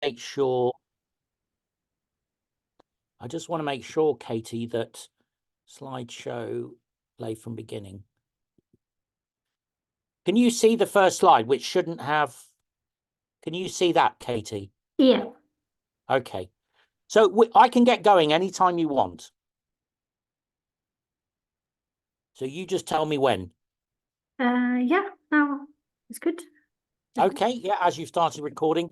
make sure. I just want to make sure, Katie, that slideshow play from beginning. Can you see the first slide, which shouldn't have? Can you see that, Katie? Yeah. Okay. So I can get going anytime you want. So you just tell me when. Yeah, now it's good. Okay, yeah, as you started recording.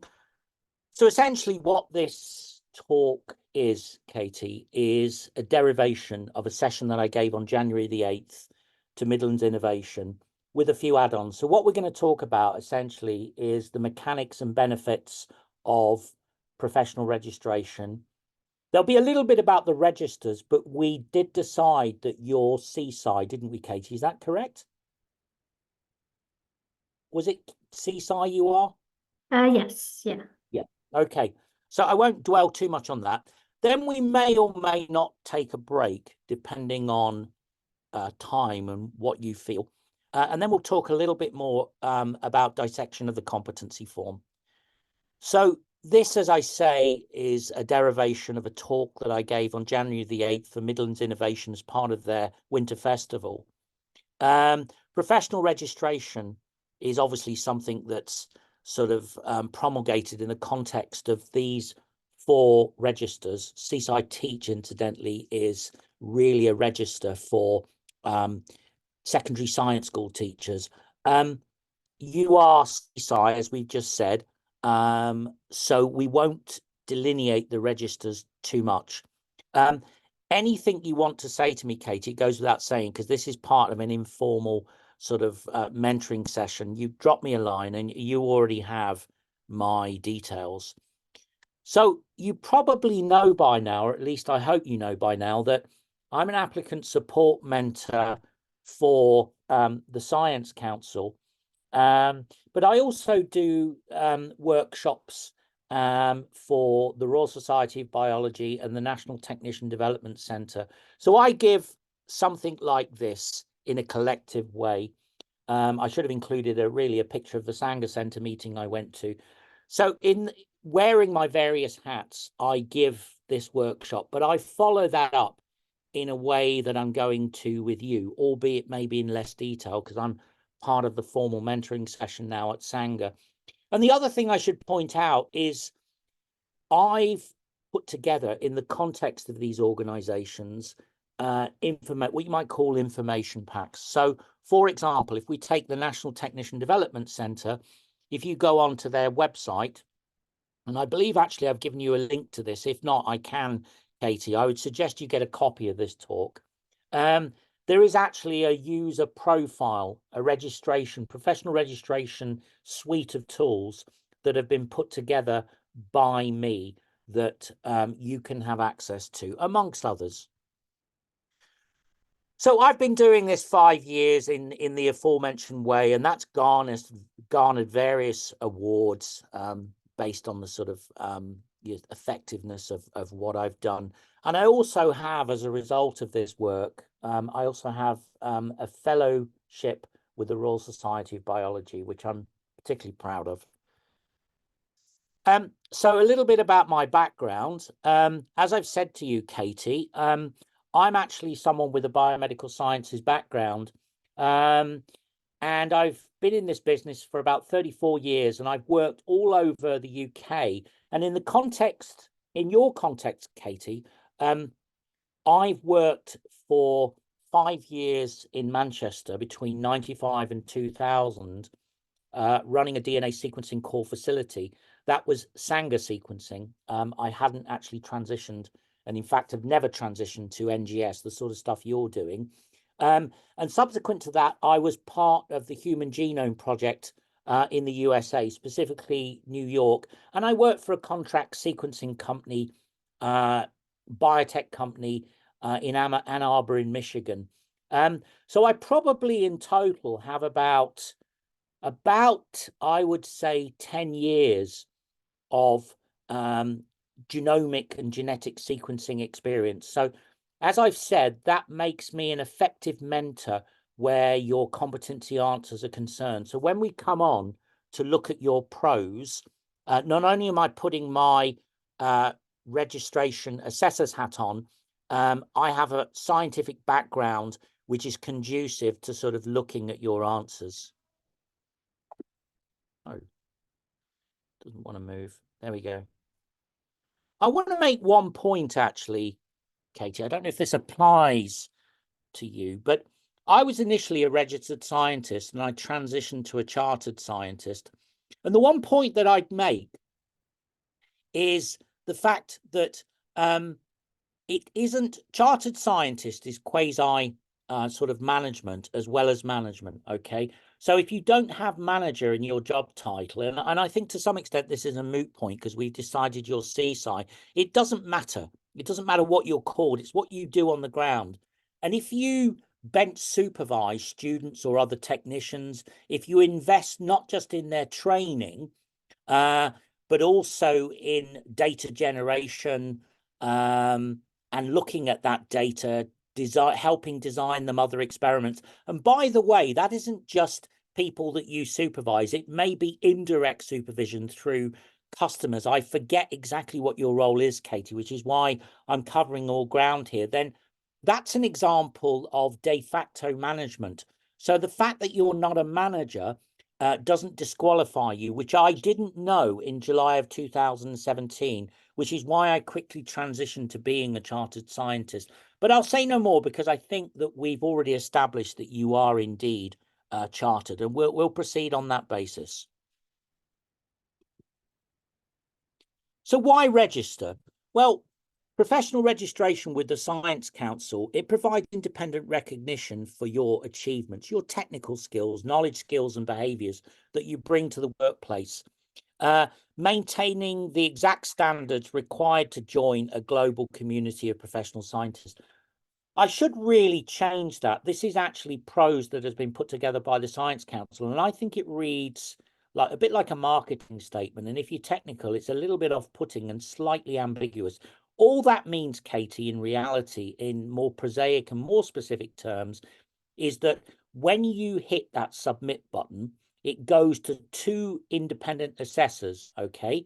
So essentially what this talk is, Katie, is a derivation of a session that I gave on January the 8th to Midlands Innovation with a few add-ons. So what we're going to talk about essentially is the mechanics and benefits of professional registration. There'll be a little bit about the registers, but we did decide that you're Seaside, didn't we, Katie? Is that correct? Was it Seaside you are? Yes, yeah. Yeah. Okay. So I won't dwell too much on that. Then we may or may not take a break, depending on time and what you feel. And then we'll talk a little bit more about dissection of the competency form. So this, as I say, is a derivation of a talk that I gave on January the 8th for Midlands Innovation as part of their Winter Festival. Professional registration is obviously something that's sort of promulgated in the context of these 4 registers. Seaside Teach, incidentally, is really a register for secondary science school teachers. You are Seaside, as we've just said, so we won't delineate the registers too much. Anything you want to say to me, Katie, it goes without saying, because this is part of an informal sort of mentoring session. You drop me a line and you already have my details. So you probably know by now, or at least I hope you know by now, that I'm an applicant support mentor for the Science Council. But I also do workshops for the Royal Society of Biology and the National Technician Development Centre. So I give something like this in a collective way. I should have included a picture of the Sanger Centre meeting I went to. So in wearing my various hats, I give this workshop, but I follow that up in a way that I'm going to with you, albeit maybe in less detail, because I'm part of the formal mentoring session now at Sanger. And the other thing I should point out is I've put together, in the context of these organizations, what you might call information packs. So, for example, if we take the National Technician Development Centre, if you go onto their website, and I believe actually I've given you a link to this. If not, I can, Katie. I would suggest you get a copy of this talk. There is actually a user profile, a professional registration suite of tools that have been put together by me that you can have access to, amongst others. So I've been doing this 5 years in the aforementioned way, and that's garnered various awards based on the sort of effectiveness of what I've done. And I also have, as a result of this work, I also have a fellowship with the Royal Society of Biology, which I'm particularly proud of. So a little bit about my background. As I've said to you, Katie, I'm actually someone with a biomedical sciences background. And I've been in this business for about 34 years, and I've worked all over the UK. And in your context, Katie, I've worked for 5 years in Manchester between 95 and 2000, running a DNA sequencing core facility. That was Sanger sequencing. I hadn't actually transitioned, and in fact have never transitioned to NGS, the sort of stuff you're doing. And subsequent to that, I was part of the Human Genome Project in the USA, specifically New York. And I worked for a contract sequencing company, biotech company in Ann Arbor in Michigan. So I probably in total have about I would say 10 years of genomic and genetic sequencing experience. So as I've said, that makes me an effective mentor where your competency answers are concerned. So when we come on to look at your pros, not only am I putting my registration assessor's hat on, I have a scientific background which is conducive to sort of looking at your answers. Oh, doesn't want to move. There we go. I want to make one point, actually, Katie. I don't know if this applies to you, but I was initially a registered scientist and I transitioned to a chartered scientist. And the one point that I'd make is the fact that it isn't chartered scientist is quasi sort of management as well as management. Okay, so if you don't have manager in your job title, and I think to some extent this is a moot point because we've decided you're CSI, it doesn't matter. It doesn't matter what you're called. It's what you do on the ground. And if you bench supervise students or other technicians, if you invest not just in their training, but also in data generation and looking at that data, helping design them other experiments. And by the way, that isn't just people that you supervise. It may be indirect supervision through customers. I forget exactly what your role is, Katie, which is why I'm covering all ground here. Then that's an example of de facto management. So the fact that you're not a manager doesn't disqualify you, which I didn't know in July of 2017, which is why I quickly transitioned to being a chartered scientist. But I'll say no more because I think that we've already established that you are indeed chartered, and we'll proceed on that basis. So why register? Well, professional registration with the Science Council, it provides independent recognition for your achievements, your technical skills, knowledge, skills, and behaviours that you bring to the workplace, maintaining the exact standards required to join a global community of professional scientists. I should really change that. This is actually prose that has been put together by the Science Council, and I think it reads like a bit like a marketing statement. And if you're technical, it's a little bit off-putting and slightly ambiguous. All that means, Katie, in reality, in more prosaic and more specific terms, is that when you hit that submit button, it goes to 2 independent assessors, okay?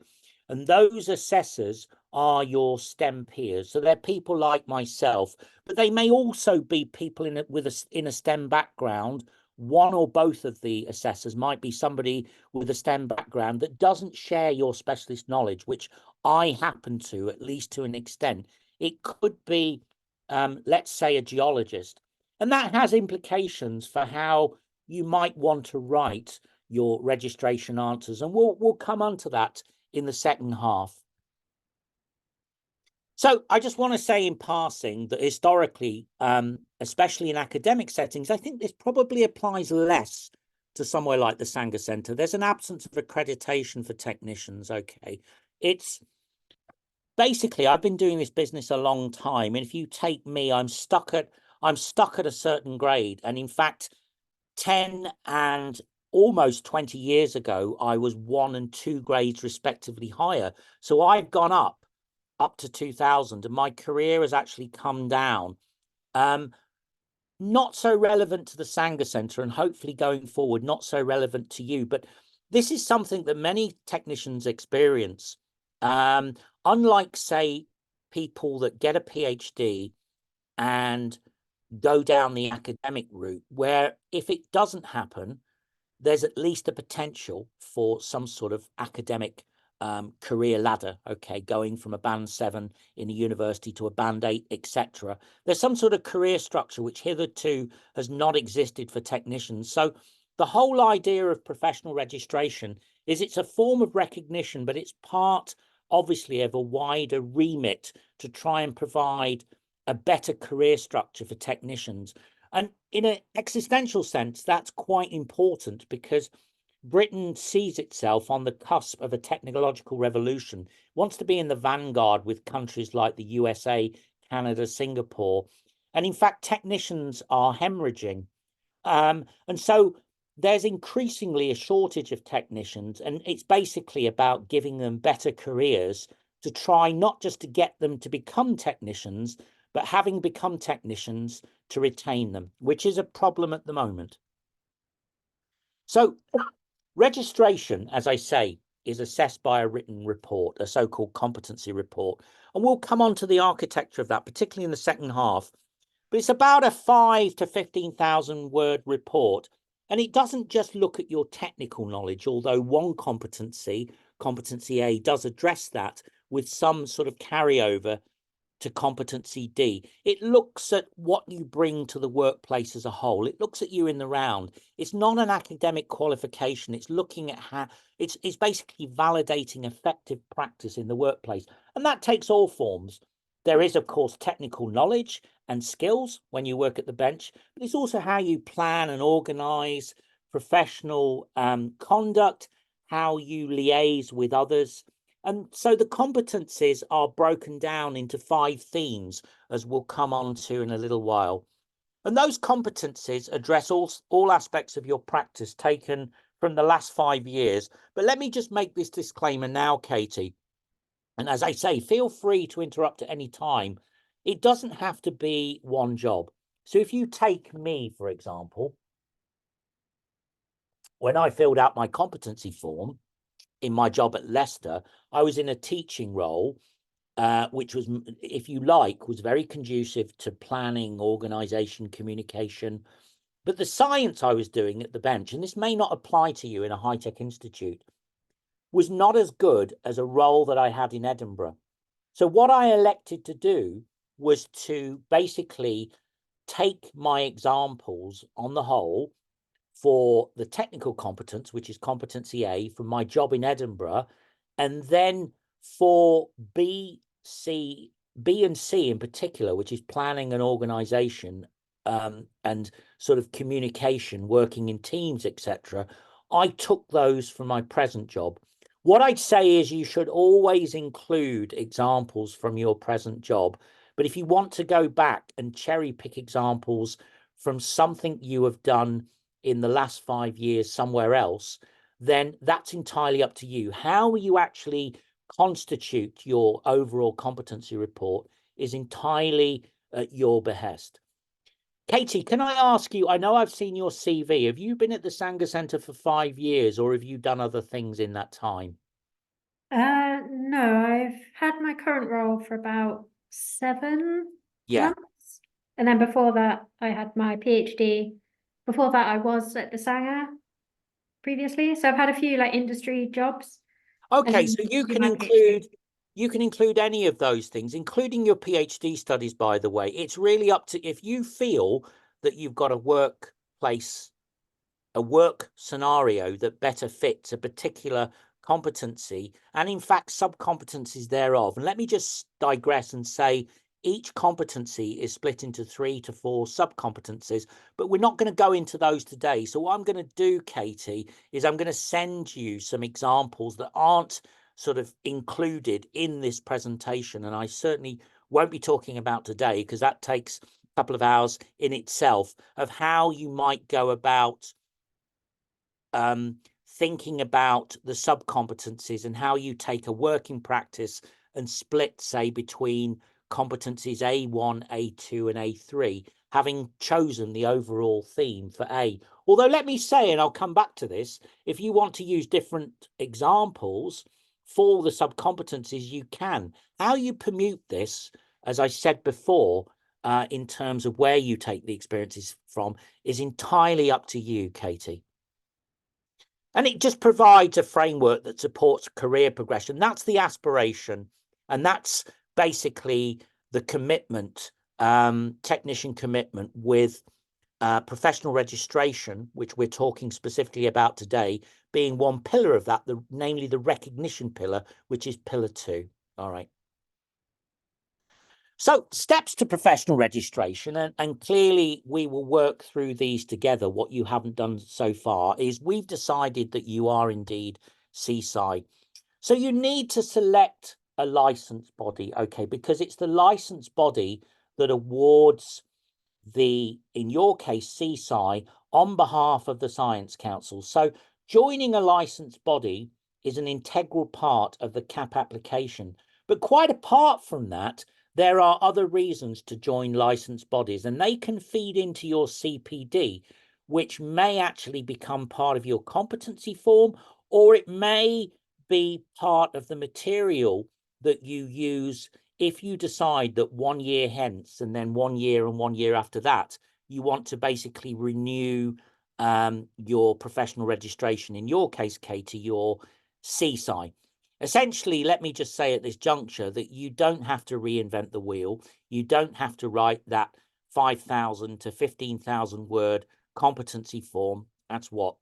And those assessors are your STEM peers. So they're people like myself, but they may also be people in a STEM background. One or both of the assessors might be somebody with a STEM background that doesn't share your specialist knowledge, which I happen to, at least to an extent. It could be, let's say, a geologist. And that has implications for how you might want to write your registration answers. And we'll come on to that in the second half. So I just want to say in passing that historically, especially in academic settings, I think this probably applies less to somewhere like the Sanger Centre. There's an absence of accreditation for technicians, okay? It's basically, I've been doing this business a long time, and if you take me, I'm stuck at a certain grade. And in fact, 10 and almost 20 years ago, I was 1 and 2 grades respectively higher. So I've gone up to 2000, and my career has actually come down. Not so relevant to the Sanger Centre, and hopefully going forward, not so relevant to you. But this is something that many technicians experience. Unlike, say, people that get a PhD and go down the academic route, where if it doesn't happen, there's at least a potential for some sort of academic career ladder, okay, going from a band 7 in a university to a band 8, etc. There's some sort of career structure which hitherto has not existed for technicians. So the whole idea of professional registration is it's a form of recognition, but it's part, obviously, of a wider remit to try and provide a better career structure for technicians. And in an existential sense, that's quite important because Britain sees itself on the cusp of a technological revolution, wants to be in the vanguard with countries like the USA, Canada, Singapore. And in fact, technicians are hemorrhaging. And so there's increasingly a shortage of technicians, and it's basically about giving them better careers to try not just to get them to become technicians, but having become technicians to retain them, which is a problem at the moment. So registration, as I say, is assessed by a written report, a so-called competency report. And we'll come on to the architecture of that, particularly in the second half. But it's about a 5 to 15,000 word report. And it doesn't just look at your technical knowledge, although one competency, competency A, does address that with some sort of carryover to competency D. It looks at what you bring to the workplace as a whole. It looks at you in the round. It's not an academic qualification. It's looking at how it's basically validating effective practice in the workplace. And that takes all forms. There is, of course, technical knowledge and skills when you work at the bench, but it's also how you plan and organize, professional conduct, how you liaise with others. And so the competencies are broken down into 5 themes, as we'll come on to in a little while. And those competencies address all aspects of your practice taken from the last 5 years. But let me just make this disclaimer now, Katie. And as I say, feel free to interrupt at any time. It doesn't have to be one job. So if you take me, for example, when I filled out my competency form in my job at Leicester, I was in a teaching role, which was, if you like, was very conducive to planning, organisation, communication. But the science I was doing at the bench, and this may not apply to you in a high-tech institute, was not as good as a role that I had in Edinburgh. So what I elected to do was to basically take my examples on the whole for the technical competence, which is competency A, from my job in Edinburgh, and then for B and C in particular, which is planning and organisation and sort of communication, working in teams, etc. I took those from my present job. What I'd say is you should always include examples from your present job. But if you want to go back and cherry pick examples from something you have done in the last 5 years somewhere else, then that's entirely up to you. How you actually constitute your overall competency report is entirely at your behest. Katie, can I ask you, I know I've seen your CV. Have you been at the Sanger Centre for 5 years, or have you done other things in that time? No, I've had my current role for about 7 Yeah. months. And then before that, I had my PhD. Before that, I was at the Sanger previously. So I've had a few like industry jobs. Okay, so you do can my PhD. include any of those things, including your PhD studies, by the way. It's really up to, if you feel that you've got a workplace, a work scenario that better fits a particular competency, and in fact sub-competencies thereof. And let me just digress and say each competency is split into 3 to 4 sub-competencies, but we're not going to go into those today. So what I'm going to do, Katie, is I'm going to send you some examples that aren't sort of included in this presentation, and I certainly won't be talking about today because that takes a couple of hours in itself, of how you might go about thinking about the sub-competencies and how you take a working practice and split, say, between competencies A1, A2, and A3, having chosen the overall theme for A. Although let me say, and I'll come back to this, if you want to use different examples for the sub-competencies, you can. How you permute this, as I said before, in terms of where you take the experiences from, is entirely up to you, Katie. And it just provides a framework that supports career progression. That's the aspiration. And that's basically the commitment, technician commitment, with professional registration, which we're talking specifically about today, being one pillar of that, namely the recognition pillar, which is pillar 2. All right. So steps to professional registration, and clearly we will work through these together. What you haven't done so far is we've decided that you are indeed CSI. So you need to select a license body, okay, because it's the license body that awards the, in your case, CSI, on behalf of the Science Council. So joining a license body is an integral part of the CAP application. But quite apart from that, there are other reasons to join licensed bodies, and they can feed into your CPD, which may actually become part of your competency form, or it may be part of the material that you use if you decide that 1 year hence and then 1 year and 1 year after that, you want to basically renew your professional registration. In your case, Katie, your CSI. Essentially, let me just say at this juncture that you don't have to reinvent the wheel. You don't have to write that 5,000 to 15,000 word competency form. That's what,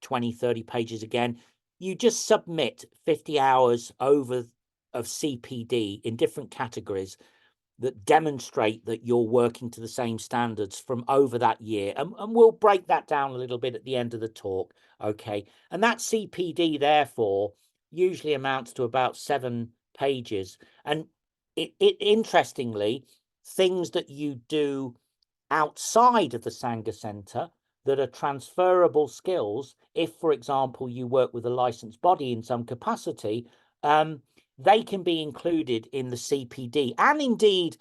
20, 30 pages again. You just submit 50 hours over of CPD in different categories that demonstrate that you're working to the same standards from over that year. And we'll break that down a little bit at the end of the talk, okay? And that CPD, therefore, usually amounts to about 7 pages. And it interestingly, things that you do outside of the Sanger Centre that are transferable skills, if, for example, you work with a licensed body in some capacity, they can be included in the CPD. And indeed,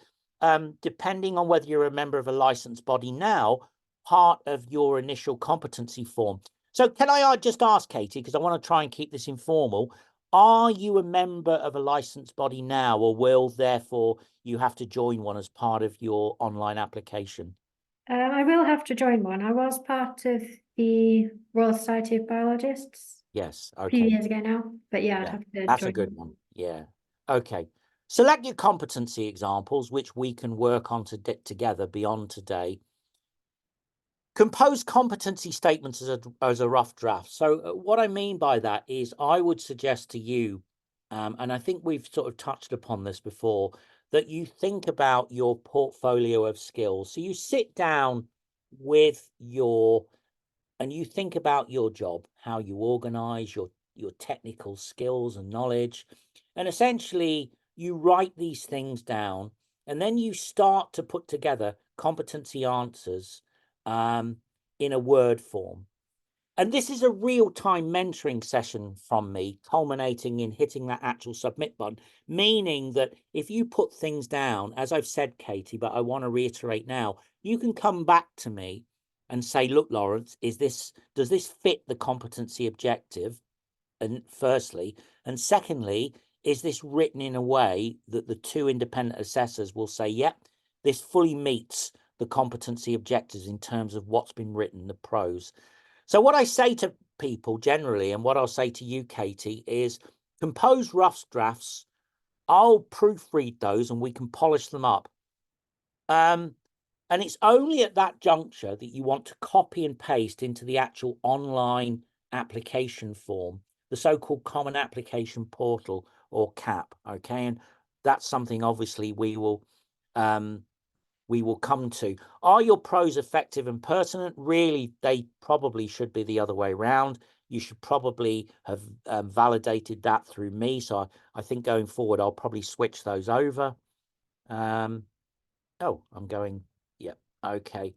depending on whether you're a member of a licensed body now, part of your initial competency form. So can I just ask, Katie, because I want to try and keep this informal, are you a member of a licensed body now, or will, therefore, you have to join one as part of your online application? I will have to join one. I was part of the Royal Society of Biologists Yes. a few Okay. years ago now, but yeah, I'd Yeah, have to that's join a good one. Yeah. Okay. Select your competency examples, which we can work on together beyond today. Compose competency statements as a rough draft. So what I mean by that is I would suggest to you, and I think we've sort of touched upon this before, that you think about your portfolio of skills. So you sit down with and you think about your job, how you organize your technical skills and knowledge, and essentially you write these things down, and then you start to put together competency answers in a word form. And this is a real-time mentoring session from me, culminating in hitting that actual submit button, meaning that if you put things down, as I've said, Katie, but I want to reiterate now, you can come back to me and say, look, Lawrence, does this fit the competency objective? And firstly, and secondly, is this written in a way that the 2 independent assessors will say, yep, this fully meets the competency objectives in terms of what's been written, the pros. So what I say to people generally, and what I'll say to you, Katie, is compose rough drafts. I'll proofread those and we can polish them up. And it's only at that juncture that you want to copy and paste into the actual online application form, the so-called Common Application Portal, or CAP, okay? And that's something obviously we will come to. Are your pros effective and pertinent? Really, they probably should be the other way around. You should probably have validated that through me. So I think going forward, I'll probably switch those over. Oh, I'm going, yeah, okay.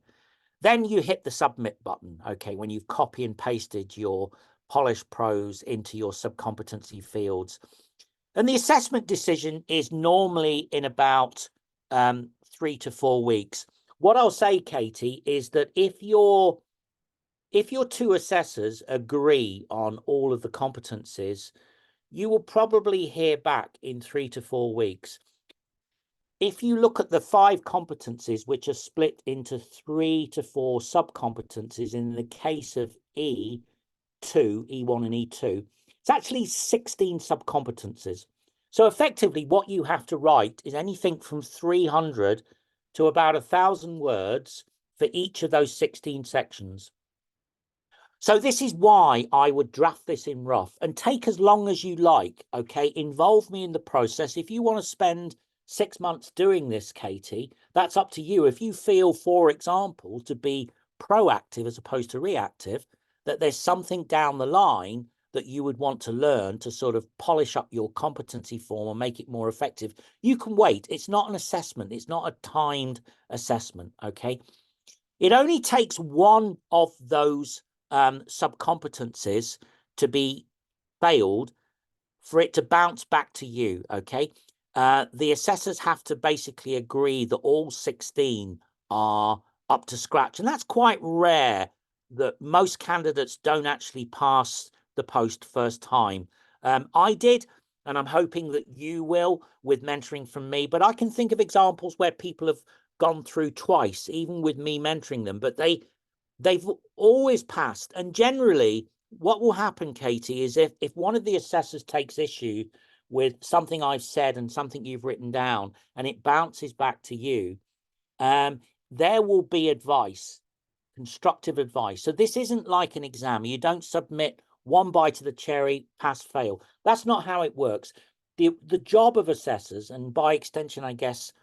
Then you hit the submit button, okay, when you've copy and pasted your polished pros into your subcompetency fields. And the assessment decision is normally in about 3 to 4 weeks. What I'll say, Katie, is that if your 2 assessors agree on all of the competencies, you will probably hear back in 3 to 4 weeks. If you look at the 5 competencies, which are split into 3 to 4 sub-competencies, in the case of E1 and E2, it's actually 16 sub-competencies. So effectively, what you have to write is anything from 300 to about 1,000 words for each of those 16 sections. So this is why I would draft this in rough and take as long as you like, okay? Involve me in the process. If you want to spend 6 months doing this, Katie, that's up to you. If you feel, for example, to be proactive as opposed to reactive, that there's something down the line that you would want to learn to sort of polish up your competency form and make it more effective, you can wait. It's not an assessment. It's not a timed assessment, okay? It only takes one of those sub-competencies to be failed for it to bounce back to you, okay? The assessors have to basically agree that all 16 are up to scratch. And that's quite rare, that most candidates don't actually pass the post first time. I did, and I'm hoping that you will with mentoring from me. But I can think of examples where people have gone through twice, even with me mentoring them, but they've always passed. And generally, what will happen, Katie, is if one of the assessors takes issue with something I've said and something you've written down, and it bounces back to you, there will be advice, constructive advice. So this isn't like an exam. You don't submit one bite of the cherry, pass, fail. That's not how it works. The job of assessors, and by extension, I guess,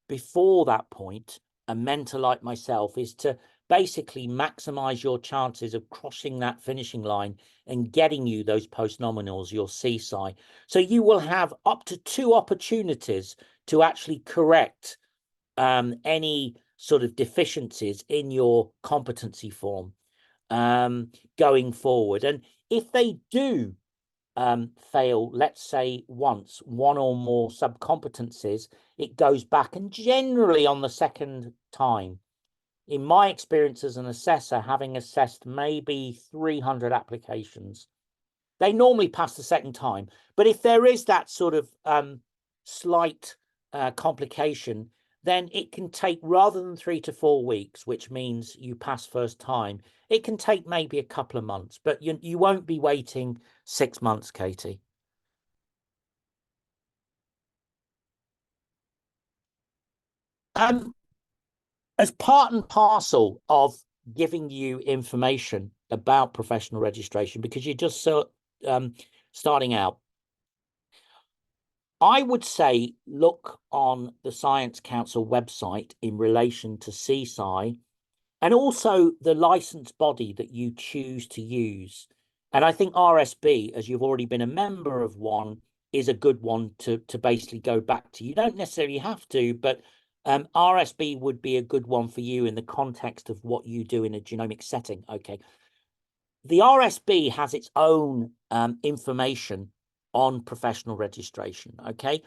before that point, a mentor like myself, is to basically maximize your chances of crossing that finishing line and getting you those post-nominals, your CSI. So you will have up to 2 opportunities to actually correct any sort of deficiencies in your competency form going forward. And if they do fail, let's say once, one or more subcompetencies, it goes back, and generally on the second time, in my experience as an assessor, having assessed maybe 300 applications, they normally pass the second time. But if there is that sort of slight complication, then it can take, rather than 3 to 4 weeks, which means you pass first time, it can take maybe a couple of months, but you won't be waiting 6 months, Katie. As part and parcel of giving you information about professional registration, because you're just starting out, I would say look on the Science Council website in relation to CSI, and also the licensed body that you choose to use. And I think RSB, as you've already been a member of one, is a good one to basically go back to. You don't necessarily have to, but RSB would be a good one for you in the context of what you do in a genomic setting. Okay. The RSB has its own information on professional registration. Okay.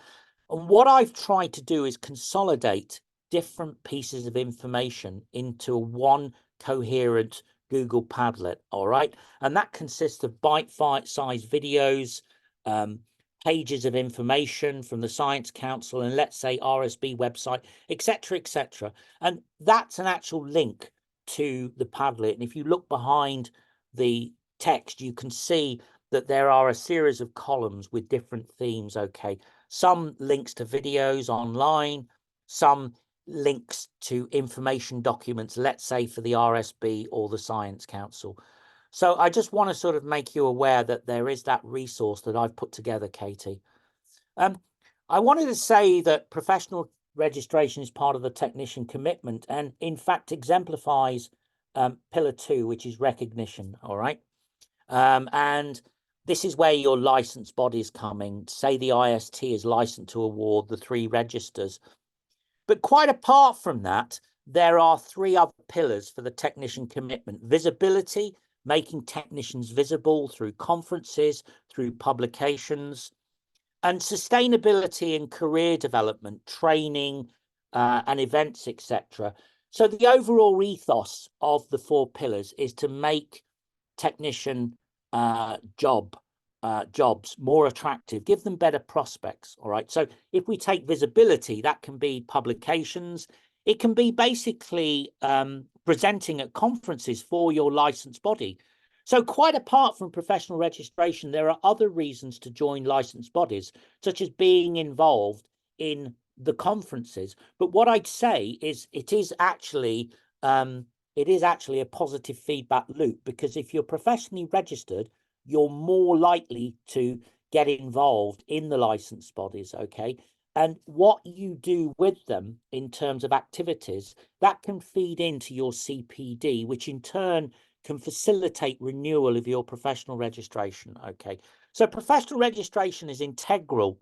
And what I've tried to do is consolidate different pieces of information into one coherent Google Padlet. All right. And that consists of bite-sized videos, pages of information from the Science Council, and let's say RSB website, etc., etc. And that's an actual link to the Padlet. And if you look behind the text, you can see that there are a series of columns with different themes. Okay. Some links to videos online, some links to information documents, let's say for the RSB or the Science Council. So I just want to sort of make you aware that there is that resource that I've put together, Katie. I wanted to say that professional registration is part of the technician commitment, and in fact exemplifies pillar 2, which is recognition. All right. And this is where your license bodies come in. Say the IST is licensed to award the 3 registers. But quite apart from that, there are 3 other pillars for the technician commitment: visibility, making technicians visible through conferences, through publications, and sustainability and career development, training and events, etc. So the overall ethos of the 4 pillars is to make technician jobs more attractive, give them better prospects. All right. So if we take visibility, that can be publications. It can be basically presenting at conferences for your licensed body. So quite apart from professional registration, there are other reasons to join licensed bodies, such as being involved in the conferences. But what I'd say is it is actually a positive feedback loop, because if you're professionally registered, you're more likely to get involved in the licensed bodies. Okay. And what you do with them in terms of activities, that can feed into your CPD, which in turn can facilitate renewal of your professional registration. Okay. So professional registration is integral.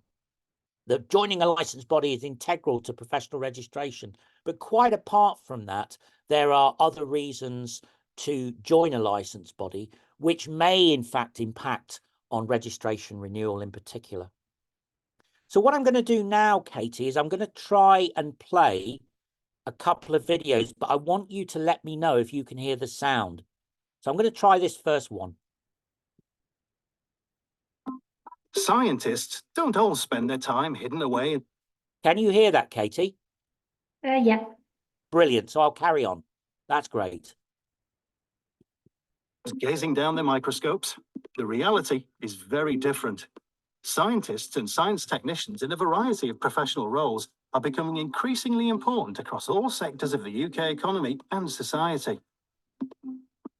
That joining a licensed body is integral to professional registration. But quite apart from that, there are other reasons to join a licensed body, which may in fact impact on registration renewal in particular. So what I'm going to do now, Katie, is I'm going to try and play a couple of videos, but I want you to let me know if you can hear the sound. So I'm going to try this first one. Scientists don't all spend their time hidden away. Can you hear that, Katie? Yeah. Brilliant. So I'll carry on. That's great. Gazing down their microscopes, the reality is very different. Scientists and science technicians in a variety of professional roles are becoming increasingly important across all sectors of the UK economy and society.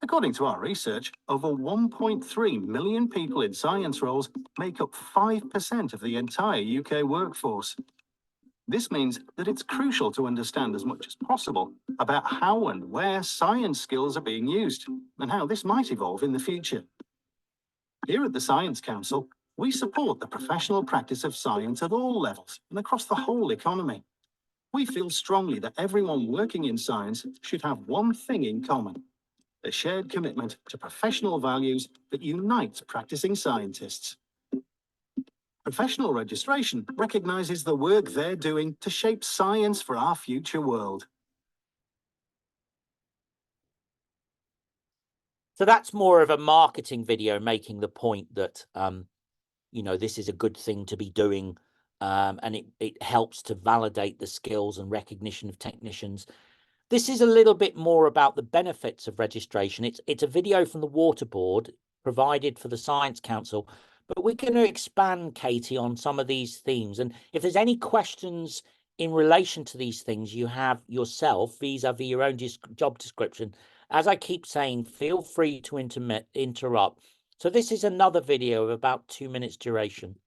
According to our research, over 1.3 million people in science roles make up 5% of the entire UK workforce. This means that it's crucial to understand as much as possible about how and where science skills are being used and how this might evolve in the future. Here at the Science Council, we support the professional practice of science at all levels and across the whole economy. We feel strongly that everyone working in science should have one thing in common: a shared commitment to professional values that unite practicing scientists. Professional registration recognises the work they're doing to shape science for our future world. So that's more of a marketing video making the point that, this is a good thing to be doing, and it helps to validate the skills and recognition of technicians. This is a little bit more about the benefits of registration. It's a video from the Water Board provided for the Science Council, but we're going to expand, Katie, on some of these themes. And if there's any questions in relation to these things you have yourself vis-a-vis your own job description, as I keep saying, feel free to interrupt. So this is another video of about 2 minutes duration.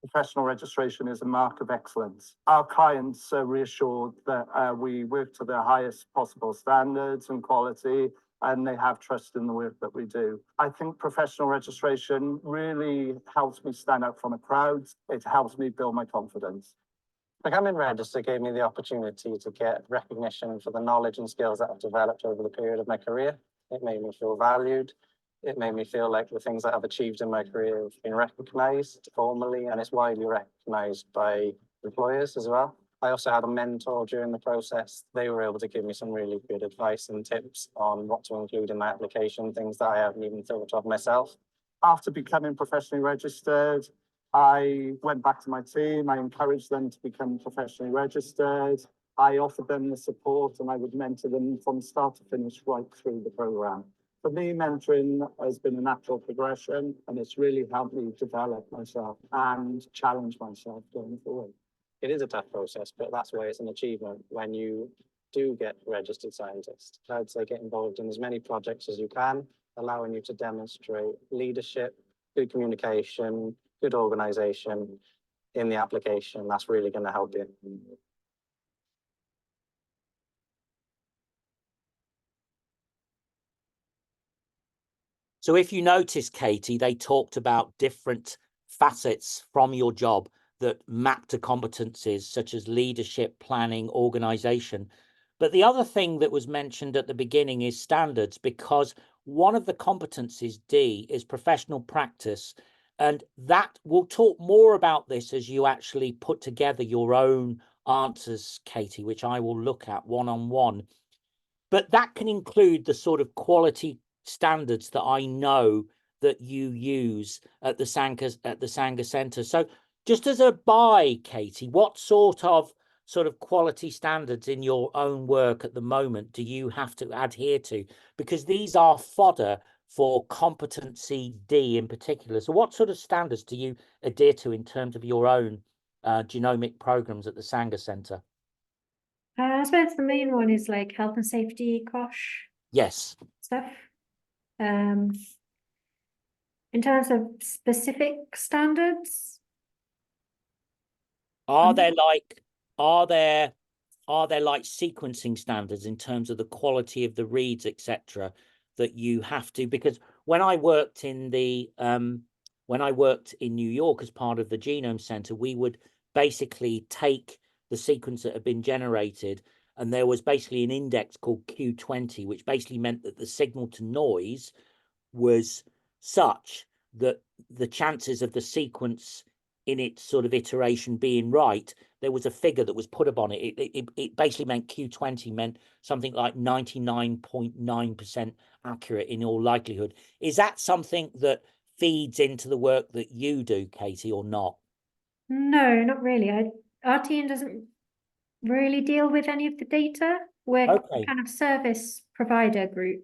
Professional registration is a mark of excellence. Our clients are reassured that we work to the highest possible standards and quality, and they have trust in the work that we do. I think professional registration really helps me stand out from a crowd. It helps me build my confidence. Becoming registered gave me the opportunity to get recognition for the knowledge and skills that I've developed over the period of my career. It made me feel valued. It made me feel like the things that I've achieved in my career have been recognised formally, and it's widely recognised by employers as well. I also had a mentor during the process. They were able to give me some really good advice and tips on what to include in my application, things that I haven't even thought of myself. After becoming professionally registered, I went back to my team. I encouraged them to become professionally registered. I offered them the support, and I would mentor them from start to finish right through the programme. For me, mentoring has been a natural progression, and it's really helped me develop myself and challenge myself going forward. It is a tough process, but that's why it's an achievement when you do get registered scientist. I'd say get involved in as many projects as you can, allowing you to demonstrate leadership, good communication, good organisation in the application. That's really going to help you. So if you notice, Katie, they talked about different facets from your job that map to competencies such as leadership, planning, organization. But the other thing that was mentioned at the beginning is standards, because one of the competencies, D, is professional practice. And that we'll talk more about this as you actually put together your own answers, Katie, which I will look at one-on-one. But that can include the sort of quality standards that I know that you use at the Sanger Centre. So just as a buy, Katie, what sort of quality standards in your own work at the moment do you have to adhere to? Because these are fodder for competency D in particular. So what sort of standards do you adhere to in terms of your own genomic programs at the Sanger Centre? I suppose the main one is like health and safety, COSH Yes. stuff. In terms of specific standards, are there like sequencing standards in terms of the quality of the reads, etc., that you have to? Because when I worked in New York as part of the Genome Centre, we would basically take the sequence that had been generated, and there was basically an index called Q20, which basically meant that the signal to noise was such that the chances of the sequence in its sort of iteration being right, there was a figure that was put upon it. It basically meant Q20 meant something like 99.9% accurate in all likelihood. Is that something that feeds into the work that you do, Katie, or not? No, not really. Our team doesn't really deal with any of the data. We're Okay. kind of service provider group.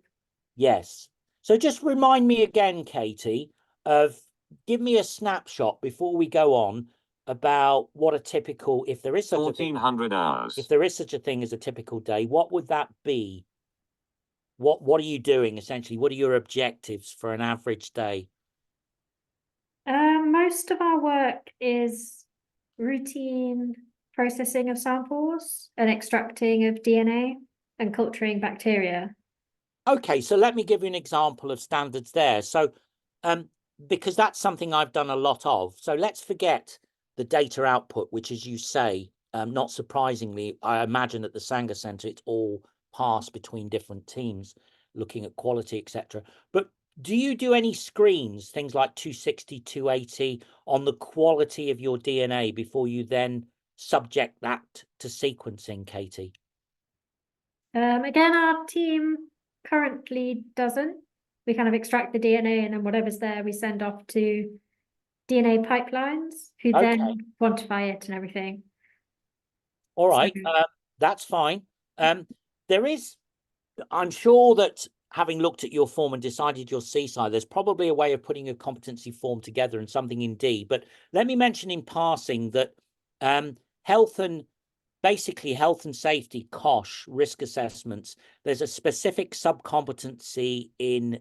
Yes. So just remind me again, Katie, give me a snapshot before we go on about what a typical, if there is such 1400 hours. if there is such a thing as a typical day, what would that be? What are you doing essentially? What are your objectives for an average day? Most of our work is routine processing of samples and extracting of DNA and culturing bacteria. Okay, so let me give you an example of standards there. So, because that's something I've done a lot of. So let's forget the data output, which, as you say, not surprisingly, I imagine at the Sanger Centre, it's all passed between different teams looking at quality, etc. But do you do any screens, things like 260, 280, on the quality of your DNA before you then subject that to sequencing, Katie? Again, our team currently doesn't. We kind of extract the DNA and then whatever's there, we send off to DNA pipelines who then quantify it and everything. All right, that's fine. There is, I'm sure that having looked at your form and decided your Seaside, there's probably a way of putting a competency form together and something in D. But let me mention in passing that health and safety, COSH, risk assessments, there's a specific subcompetency in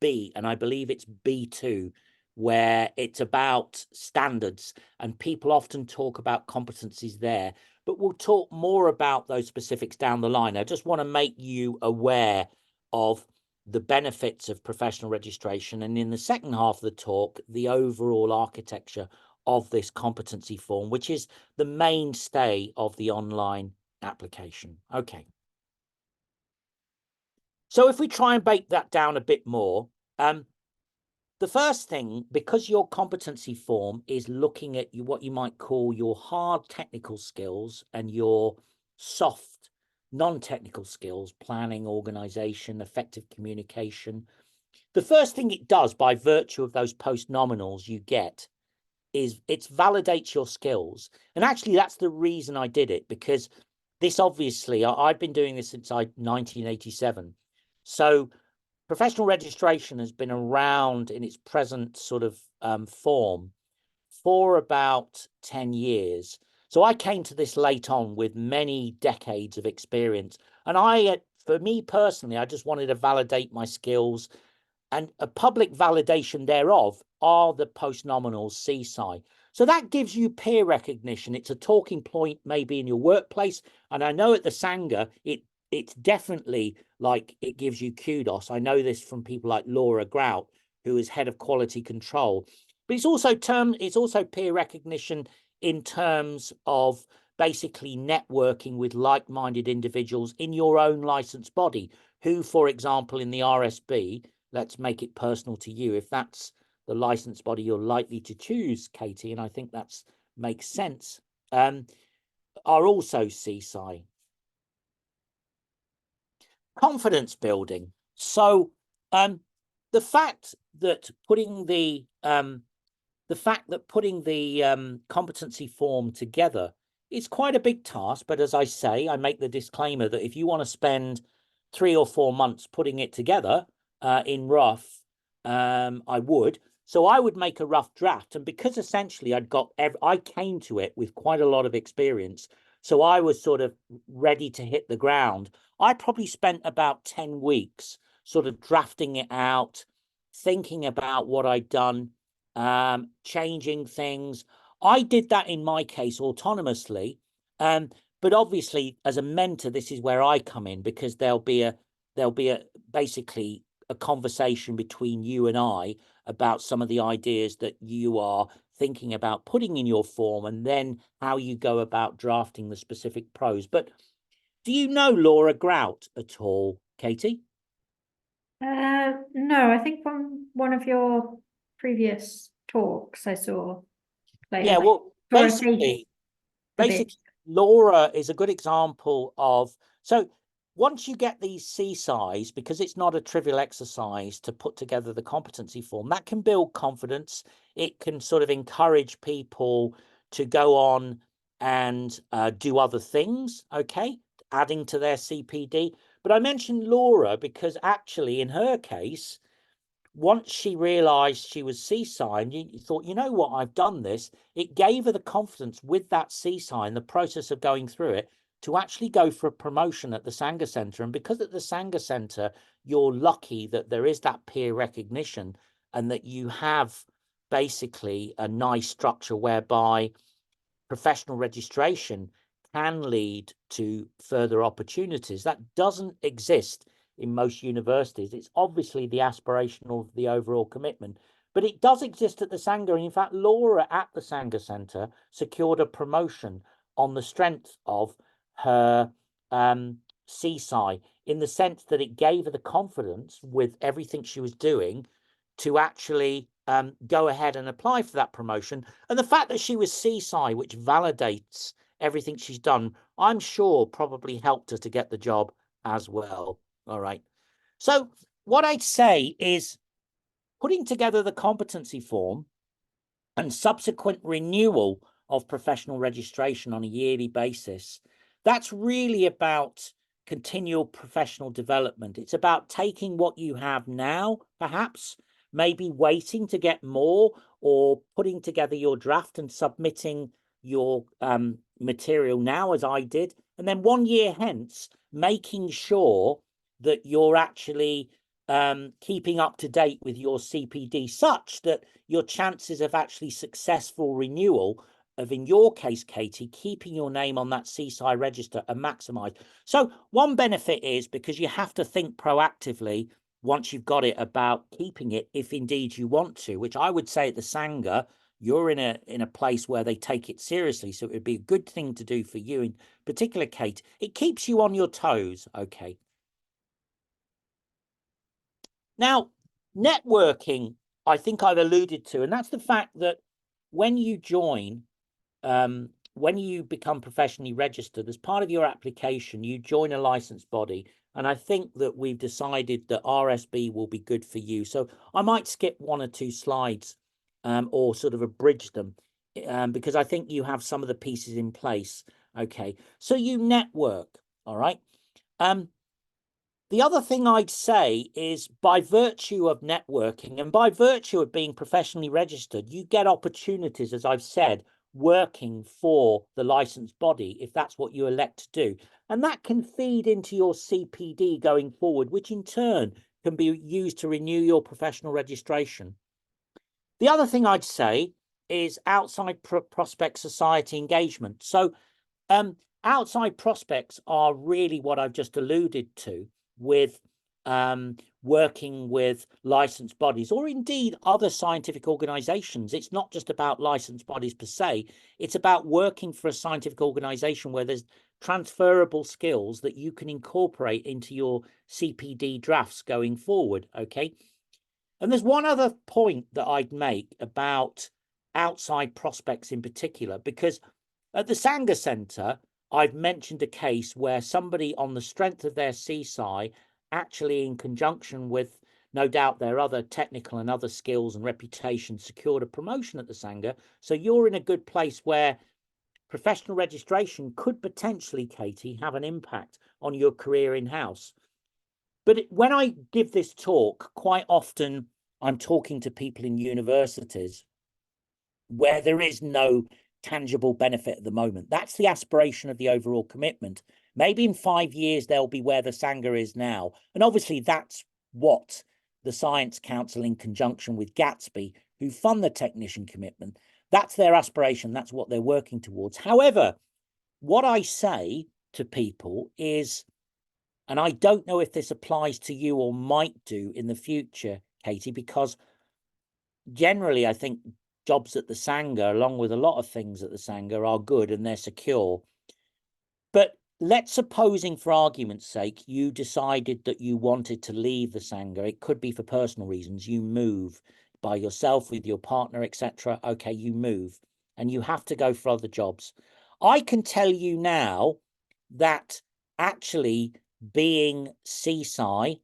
B, and I believe it's B2, where it's about standards, and people often talk about competencies there, but we'll talk more about those specifics down the line. I just want to make you aware of the benefits of professional registration, and in the second half of the talk, the overall architecture of this competency form, which is the mainstay of the online application. Okay. So if we try and break that down a bit more, the first thing, because your competency form is looking at what you might call your hard technical skills and your soft non-technical skills, planning, organization, effective communication, the first thing it does by virtue of those post-nominals you get is it validates your skills. And actually, that's the reason I did it, because this obviously, I've been doing this since 1987. So professional registration has been around in its present sort of form for about 10 years. So I came to this late on with many decades of experience. And for me personally, I just wanted to validate my skills, and a public validation thereof are the post-nominals CSI. So that gives you peer recognition. It's a talking point maybe in your workplace. And I know at the Sanger, it's definitely like it gives you kudos. I know this from people like Laura Grout, who is head of quality control. But it's also peer recognition in terms of basically networking with like-minded individuals in your own licensed body, who, for example, in the RSB, let's make it personal to you, if that's the licensed body you're likely to choose, Katie, and I think that makes sense, are also CSI. Confidence building. So the fact that putting the competency form together is quite a big task, but as I say, I make the disclaimer that if you want to spend 3 or 4 months putting it together in rough, I would. So I would make a rough draft, and because essentially I came to it with quite a lot of experience, so I was sort of ready to hit the ground. I probably spent about 10 weeks sort of drafting it out, thinking about what I'd done, changing things. I did that in my case autonomously, but obviously as a mentor, this is where I come in, because there'll be basically a conversation between you and I about some of the ideas that you are thinking about putting in your form, and then how you go about drafting the specific prose. But do you know Laura Grout at all, Katie? No, I think from one of your previous talks I saw. Like, Yeah, well, for a safe basically, debate. Laura is a good example of, so once you get these CSIs, because it's not a trivial exercise to put together the competency form, that can build confidence. It can sort of encourage people to go on and do other things, okay, adding to their CPD. But I mentioned Laura because actually in her case, once she realized she was CSI and you thought, you know what, I've done this, it gave her the confidence with that CSI in the process of going through it to actually go for a promotion at the Sanger Centre. And because at the Sanger Centre, you're lucky that there is that peer recognition and that you have basically a nice structure whereby professional registration can lead to further opportunities. That doesn't exist in most universities. It's obviously the aspiration of the overall commitment, but it does exist at the Sanger. And in fact, Laura at the Sanger Centre secured a promotion on the strength of her CSI, in the sense that it gave her the confidence with everything she was doing to actually go ahead and apply for that promotion. And the fact that she was CSI, which validates everything she's done, I'm sure probably helped her to get the job as well. All right. So what I'd say is putting together the competency form and subsequent renewal of professional registration on a yearly basis, that's really about continual professional development. It's about taking what you have now, perhaps, maybe waiting to get more, or putting together your draft and submitting your material now, as I did, and then 1 year hence, making sure that you're actually keeping up to date with your CPD, such that your chances of actually successful renewal of, in your case, Katie, keeping your name on that CSI register are maximised. So one benefit is, because you have to think proactively once you've got it about keeping it, if indeed you want to, which I would say at the Sanger, you're in a place where they take it seriously. So it would be a good thing to do for you in particular, Kate. It keeps you on your toes, okay? Now, networking, I think I've alluded to, and that's the fact that when you join, when you become professionally registered, as part of your application, you join a licensed body. And I think that we've decided that RSB will be good for you. So I might skip 1 or 2 slides or sort of abridge them because I think you have some of the pieces in place. Okay, so you network, all right? The other thing I'd say is, by virtue of networking and by virtue of being professionally registered, you get opportunities, as I've said, working for the licensed body, if that's what you elect to do. And that can feed into your CPD going forward, which in turn can be used to renew your professional registration. The other thing I'd say is outside prospect society engagement. So outside prospects are really what I've just alluded to, with working with licensed bodies, or indeed other scientific organizations. It's not just about licensed bodies per se. It's about working for a scientific organization where there's transferable skills that you can incorporate into your CPD drafts going forward, okay? And there's one other point that I'd make about outside prospects in particular, because at the Sanger Centre, I've mentioned a case where somebody, on the strength of their CSI, actually in conjunction with, no doubt, their other technical and other skills and reputation, secured a promotion at the Sanger. So you're in a good place where professional registration could potentially, Katie, have an impact on your career in-house. But when I give this talk, quite often I'm talking to people in universities where there is no tangible benefit at the moment. That's the aspiration of the overall commitment. Maybe in 5 years, they'll be where the Sanger is now. And obviously, that's what the Science Council, in conjunction with Gatsby, who fund the technician commitment, that's their aspiration. That's what they're working towards. However, what I say to people is, and I don't know if this applies to you or might do in the future, Katie, because generally I think jobs at the Sanger, along with a lot of things at the Sanger, are good and they're secure. But let's supposing, for argument's sake, you decided that you wanted to leave the Sanger. It could be for personal reasons. You move by yourself, with your partner, etc. Okay, you move and you have to go for other jobs. I can tell you now that actually being CSI,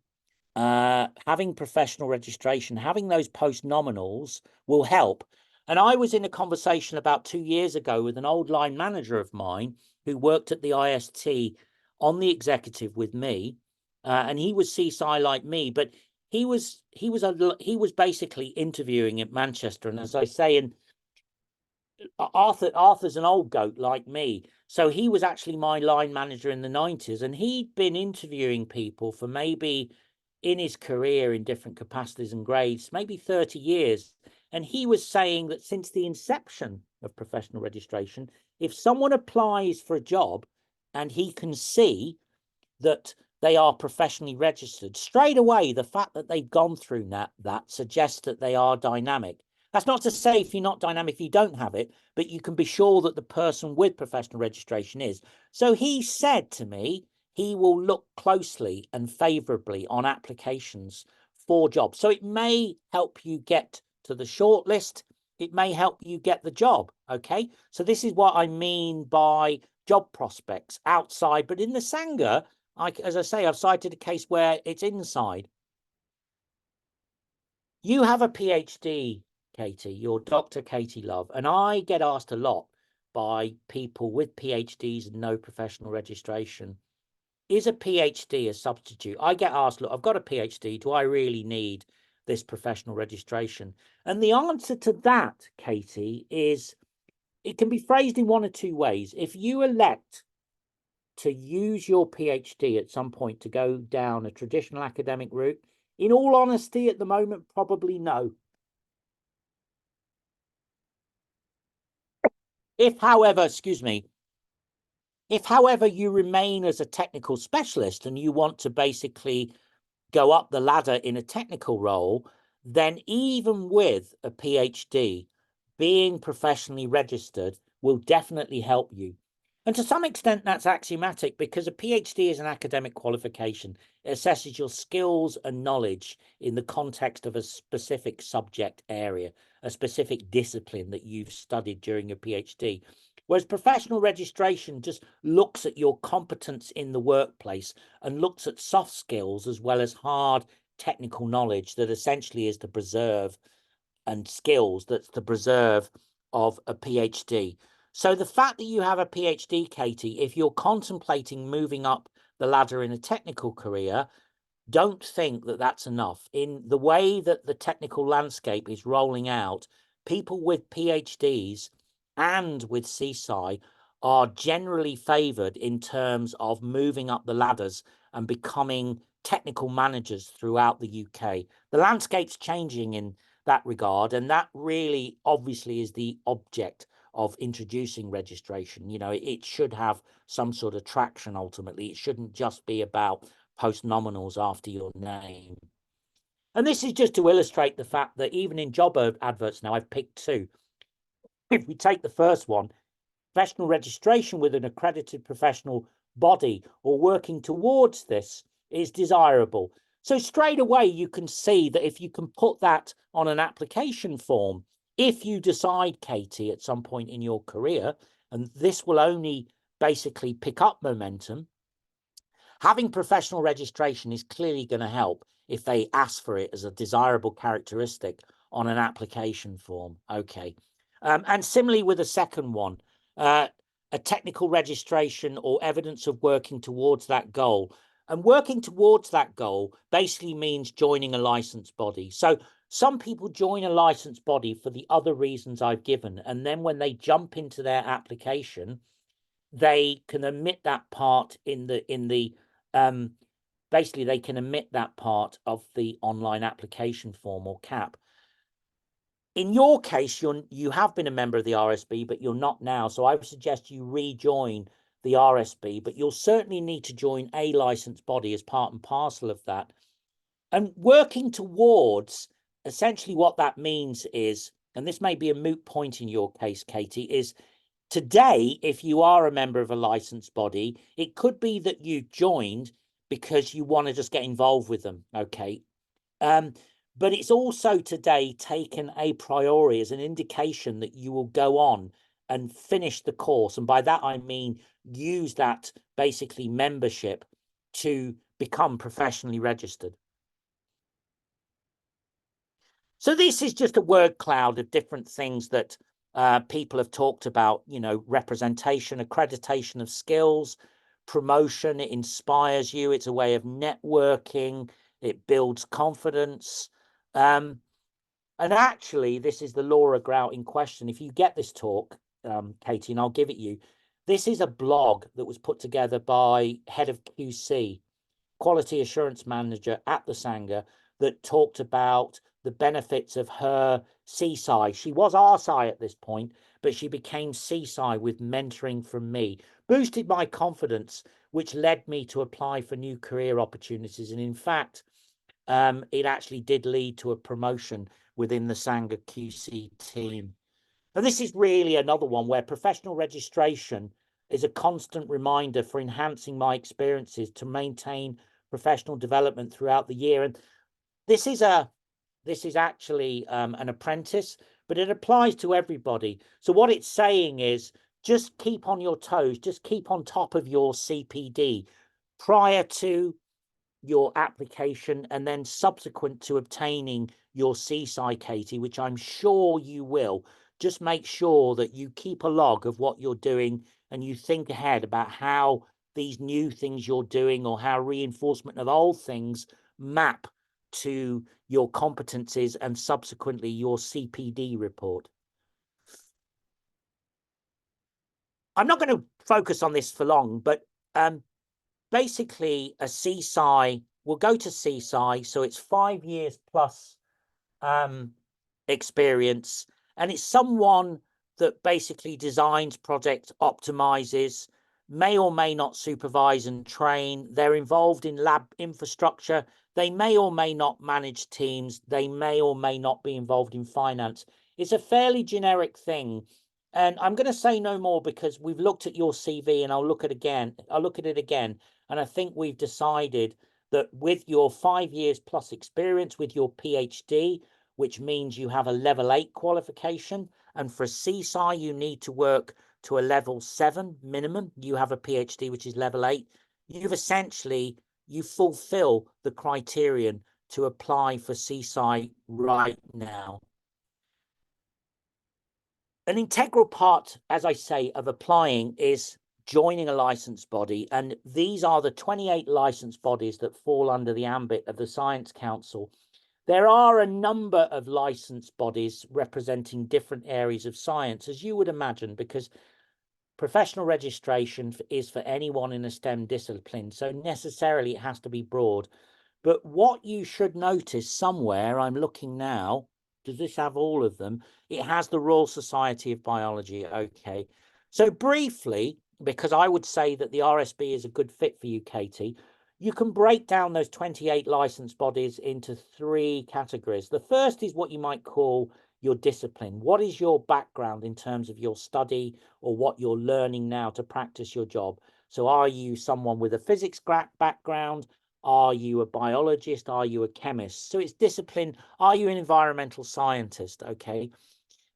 having professional registration, having those post-nominals will help. And I was in a conversation about 2 years ago with an old line manager of mine who worked at the IST on the executive with me, and he was CSI like me, but he was basically interviewing at Manchester, and as I say, and Arthur's an old goat like me, so he was actually my line manager in the 90s, and he'd been interviewing people for maybe in his career in different capacities and grades, maybe 30 years. And he was saying that since the inception of professional registration, if someone applies for a job and he can see that they are professionally registered, straight away, the fact that they've gone through that suggests that they are dynamic. That's not to say if you're not dynamic, you don't have it, but you can be sure that the person with professional registration is. So he said to me, he will look closely and favorably on applications for jobs. So it may help you get to the shortlist. It may help you get the job. Okay. So this is what I mean by job prospects outside, but in the Sanger, as I say, I've cited a case where it's inside. You have a PhD, Katie, you're Dr. Katie Love, and I get asked a lot by people with PhDs and no professional registration. Is a PhD a substitute? I get asked, look, I've got a PhD. Do I really need this professional registration? And the answer to that, Katie, is it can be phrased in one or two ways. If you elect to use your PhD at some point to go down a traditional academic route, in all honesty, at the moment, probably no. If, however, excuse me, if, however, you remain as a technical specialist and you want to basically go up the ladder in a technical role, then even with a PhD, being professionally registered will definitely help you. And to some extent, that's axiomatic because a PhD is an academic qualification. It assesses your skills and knowledge in the context of a specific subject area, a specific discipline that you've studied during your PhD. Whereas professional registration just looks at your competence in the workplace and looks at soft skills as well as hard technical knowledge that essentially is the preserve and skills that's the preserve of a PhD. So the fact that you have a PhD, Katie, if you're contemplating moving up the ladder in a technical career, don't think that that's enough. In the way that the technical landscape is rolling out, people with PhDs and with CSI are generally favoured in terms of moving up the ladders and becoming technical managers throughout the UK. The landscape's changing in that regard, and that really obviously is the object of introducing registration. You know, it should have some sort of traction ultimately. It shouldn't just be about post-nominals after your name. And this is just to illustrate the fact that even in job adverts now, I've picked two. If we take the first one, professional registration with an accredited professional body or working towards this is desirable. So straight away, you can see that if you can put that on an application form, if you decide, Katie, at some point in your career, and this will only basically pick up momentum, having professional registration is clearly going to help if they ask for it as a desirable characteristic on an application form. Okay. And similarly with the second one, a technical registration or evidence of working towards that goal. And working towards that goal basically means joining a licensed body. So some people join a licensed body for the other reasons I've given. And then when they jump into their application, they can omit that part basically they can omit that part of the online application form or CAP. In your case, you have been a member of the RSB, but you're not now. So I would suggest you rejoin the RSB, but you'll certainly need to join a licensed body as part and parcel of that. And working towards, essentially what that means is, and this may be a moot point in your case, Katie, is today, if you are a member of a licensed body, it could be that you joined because you want to just get involved with them, okay? But it's also today taken a priori as an indication that you will go on and finish the course. And by that, I mean use that basically membership to become professionally registered. So this is just a word cloud of different things that people have talked about, you know, representation, accreditation of skills, promotion. It inspires you. It's a way of networking. It builds confidence. And actually, this is the Laura Grout in question. If you get this talk, Katie, and I'll give it you, this is a blog that was put together by head of QC, quality assurance manager at the Sanger, that talked about the benefits of her CSI. She was RSI at this point, but she became CSI with mentoring from me, boosted my confidence, which led me to apply for new career opportunities. And in fact, it actually did lead to a promotion within the Sanger QC team. And this is really another one where professional registration is a constant reminder for enhancing my experiences to maintain professional development throughout the year. And this is actually an apprentice, but it applies to everybody. So what it's saying is just keep on your toes, just keep on top of your CPD prior to your application and then subsequent to obtaining your CSI, Katie, which I'm sure you will. Just make sure that you keep a log of what you're doing and you think ahead about how these new things you're doing or how reinforcement of old things map to your competencies and subsequently your CPD report. I'm not going to focus on this for long, but basically a CSI will go to CSI. So it's 5 years plus experience. And it's someone that basically designs, project, optimizes, may or may not supervise and train. They're involved in lab infrastructure. They may or may not manage teams. They may or may not be involved in finance. It's a fairly generic thing. And I'm going to say no more because we've looked at your CV and I'll look at it again. And I think we've decided that with your 5 years plus experience, with your PhD, which means you have a level 8 qualification, and for a CSI, you need to work to a level 7 minimum. You have a PhD, which is level 8. You fulfill the criterion to apply for CSI right now. An integral part, as I say, of applying is joining a licensed body. And these are the 28 licensed bodies that fall under the ambit of the Science Council. There are a number of licensed bodies representing different areas of science, as you would imagine, because professional registration is for anyone in a STEM discipline. So necessarily it has to be broad. But what you should notice somewhere, I'm looking now, does this have all of them? It has the Royal Society of Biology. Okay. So briefly, because I would say that the RSB is a good fit for you, Katie, you can break down those 28 licensed bodies into 3 categories. The first is what you might call your discipline. What is your background in terms of your study or what you're learning now to practice your job? So are you someone with a physics background? Are you a biologist? Are you a chemist? So it's discipline. Are you an environmental scientist? Okay.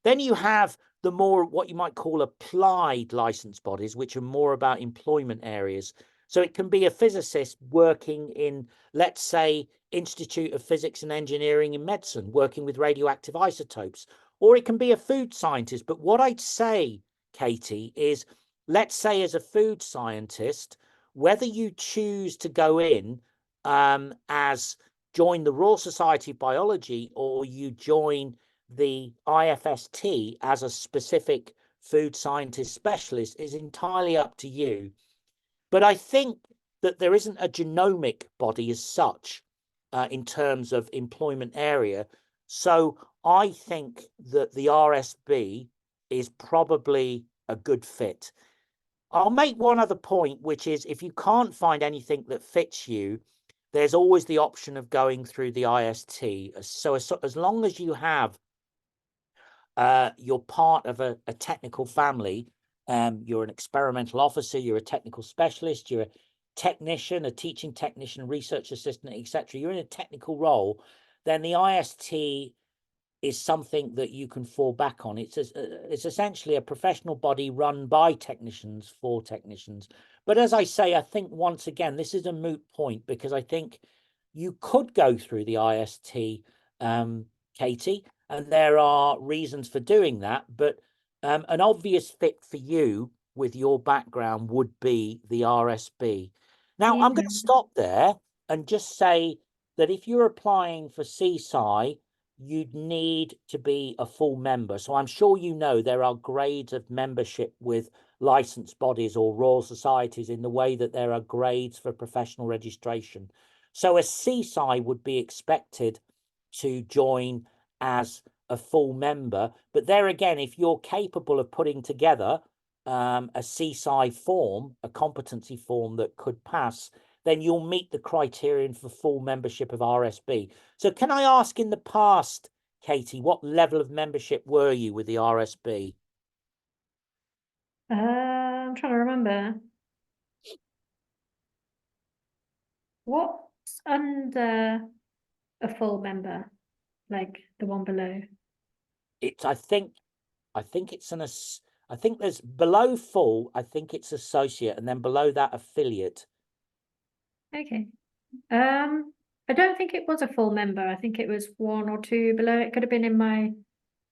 Then you have the more what you might call applied license bodies, which are more about employment areas. So it can be a physicist working in, let's say, Institute of Physics and Engineering in medicine, working with radioactive isotopes, or it can be a food scientist. But what I'd say, Katie, is let's say as a food scientist, whether you choose to go in as join the Royal Society of Biology or you join the IFST as a specific food scientist specialist is entirely up to you. But I think that there isn't a genomic body as such in terms of employment area. So I think that the RSB is probably a good fit. I'll make one other point, which is if you can't find anything that fits you, there's always the option of going through the IST. So as long as you have you're part of a technical family, you're an experimental officer, you're a technical specialist, you're a technician, a teaching technician, research assistant, etc. You're in a technical role, then the IST is something that you can fall back on. It's essentially a professional body run by technicians for technicians. But as I say, I think once again, this is a moot point, because I think you could go through the IST, Katie, and there are reasons for doing that. But an obvious fit for you with your background would be the RSB. Now, I'm going to stop there and just say that if you're applying for CSI, you'd need to be a full member. So I'm sure you know there are grades of membership with licensed bodies or royal societies, in the way that there are grades for professional registration. So a CSI would be expected to join as a full member. But there again, if you're capable of putting together a CSI form, a competency form that could pass, then you'll meet the criterion for full membership of RSB. So can I ask, in the past, Katie, what level of membership were you with the RSB? I'm trying to remember. What's under a full member, like the one below? It's, I think it's I think there's below full, I think it's associate, and then below that affiliate. Okay. I don't think it was a full member. I think it was one or two below. It could have been in my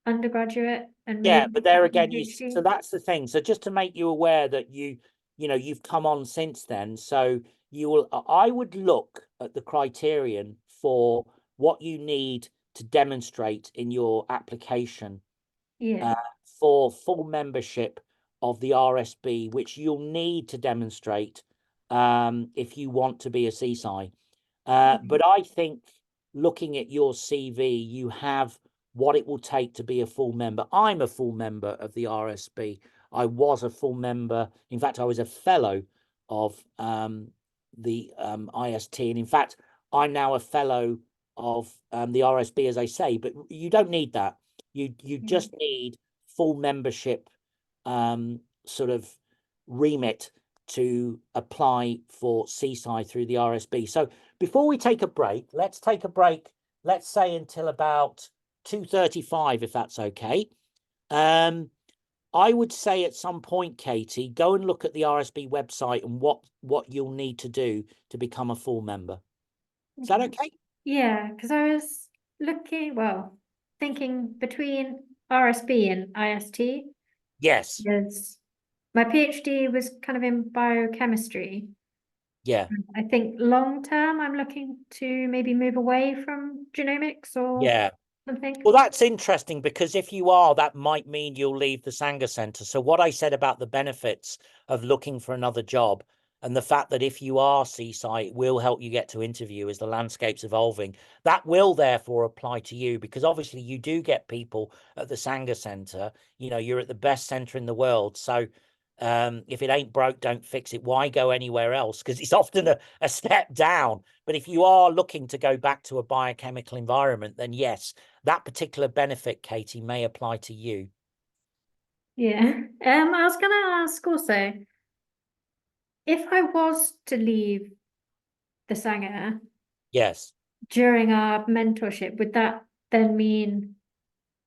undergraduate and Yeah, maybe but there my again, PhD. so that's the thing. So just to make you aware that you've come on since then. So I would look at the criterion for what you need to demonstrate in your application Yeah. for full membership of the RSB, which you'll need to demonstrate if you want to be a CSI. But I think, looking at your CV, you have what it will take to be a full member. I'm a full member of the RSB. I was a full member. In fact, I was a fellow of the IST. And in fact, I'm now a fellow of the RSB, as I say, but you don't need that. You just need full membership sort of remit to apply for CSI through the RSB. So before we take a break, let's take a break, let's say until about 2:35, if that's okay. I would say at some point, Katie, go and look at the RSB website and what you'll need to do to become a full member. Is that okay? Yeah, because I was thinking between RSB and IST. Yes. Because my PhD was kind of in biochemistry. Yeah. I think long term, I'm looking to maybe move away from genomics or Yeah. something. Well, that's interesting, because if you are, that might mean you'll leave the Sanger Centre. So what I said about the benefits of looking for another job, and the fact that if you are CSI, it will help you get to interview as the landscape's evolving, that will therefore apply to you, because obviously you do get people at the Sanger Centre. You're at the best centre in the world. So if it ain't broke, don't fix it. Why go anywhere else? Because it's often a step down. But if you are looking to go back to a biochemical environment, then yes, that particular benefit, Katie, may apply to you. Yeah. I was going to ask also, if I was to leave the Sanger Yes. during our mentorship, would that then mean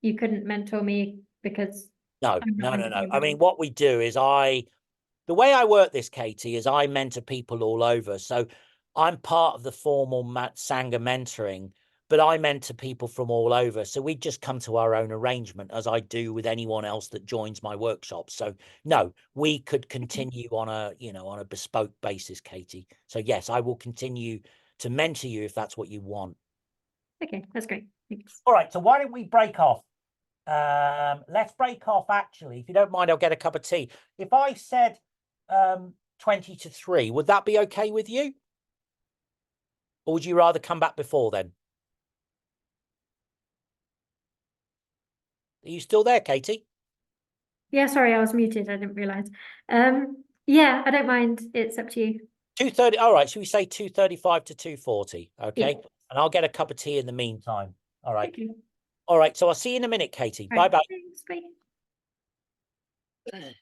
you couldn't mentor me because No. I'm not No. I mean, what we do is the way I work this, Katie, is I mentor people all over. So I'm part of the formal Sanger mentoring, but I mentor people from all over. So we just come to our own arrangement, as I do with anyone else that joins my workshop. So no, we could continue on a bespoke basis, Katie. So yes, I will continue to mentor you if that's what you want. Okay, that's great. Thanks. All right. So why don't we break off? Let's break off, actually. If you don't mind, I'll get a cup of tea. If I said 20 to 3, would that be okay with you? Or would you rather come back before then? Are you still there, Katie? Yeah, sorry, I was muted. I didn't realize. Yeah, I don't mind. It's up to you. 2:30. All right. Should we say 2:35 to 2:40? Okay. Yeah. And I'll get a cup of tea in the meantime. All right. Okay. All right. So I'll see you in a minute, Katie. All right. Bye-bye. Thanks. Bye.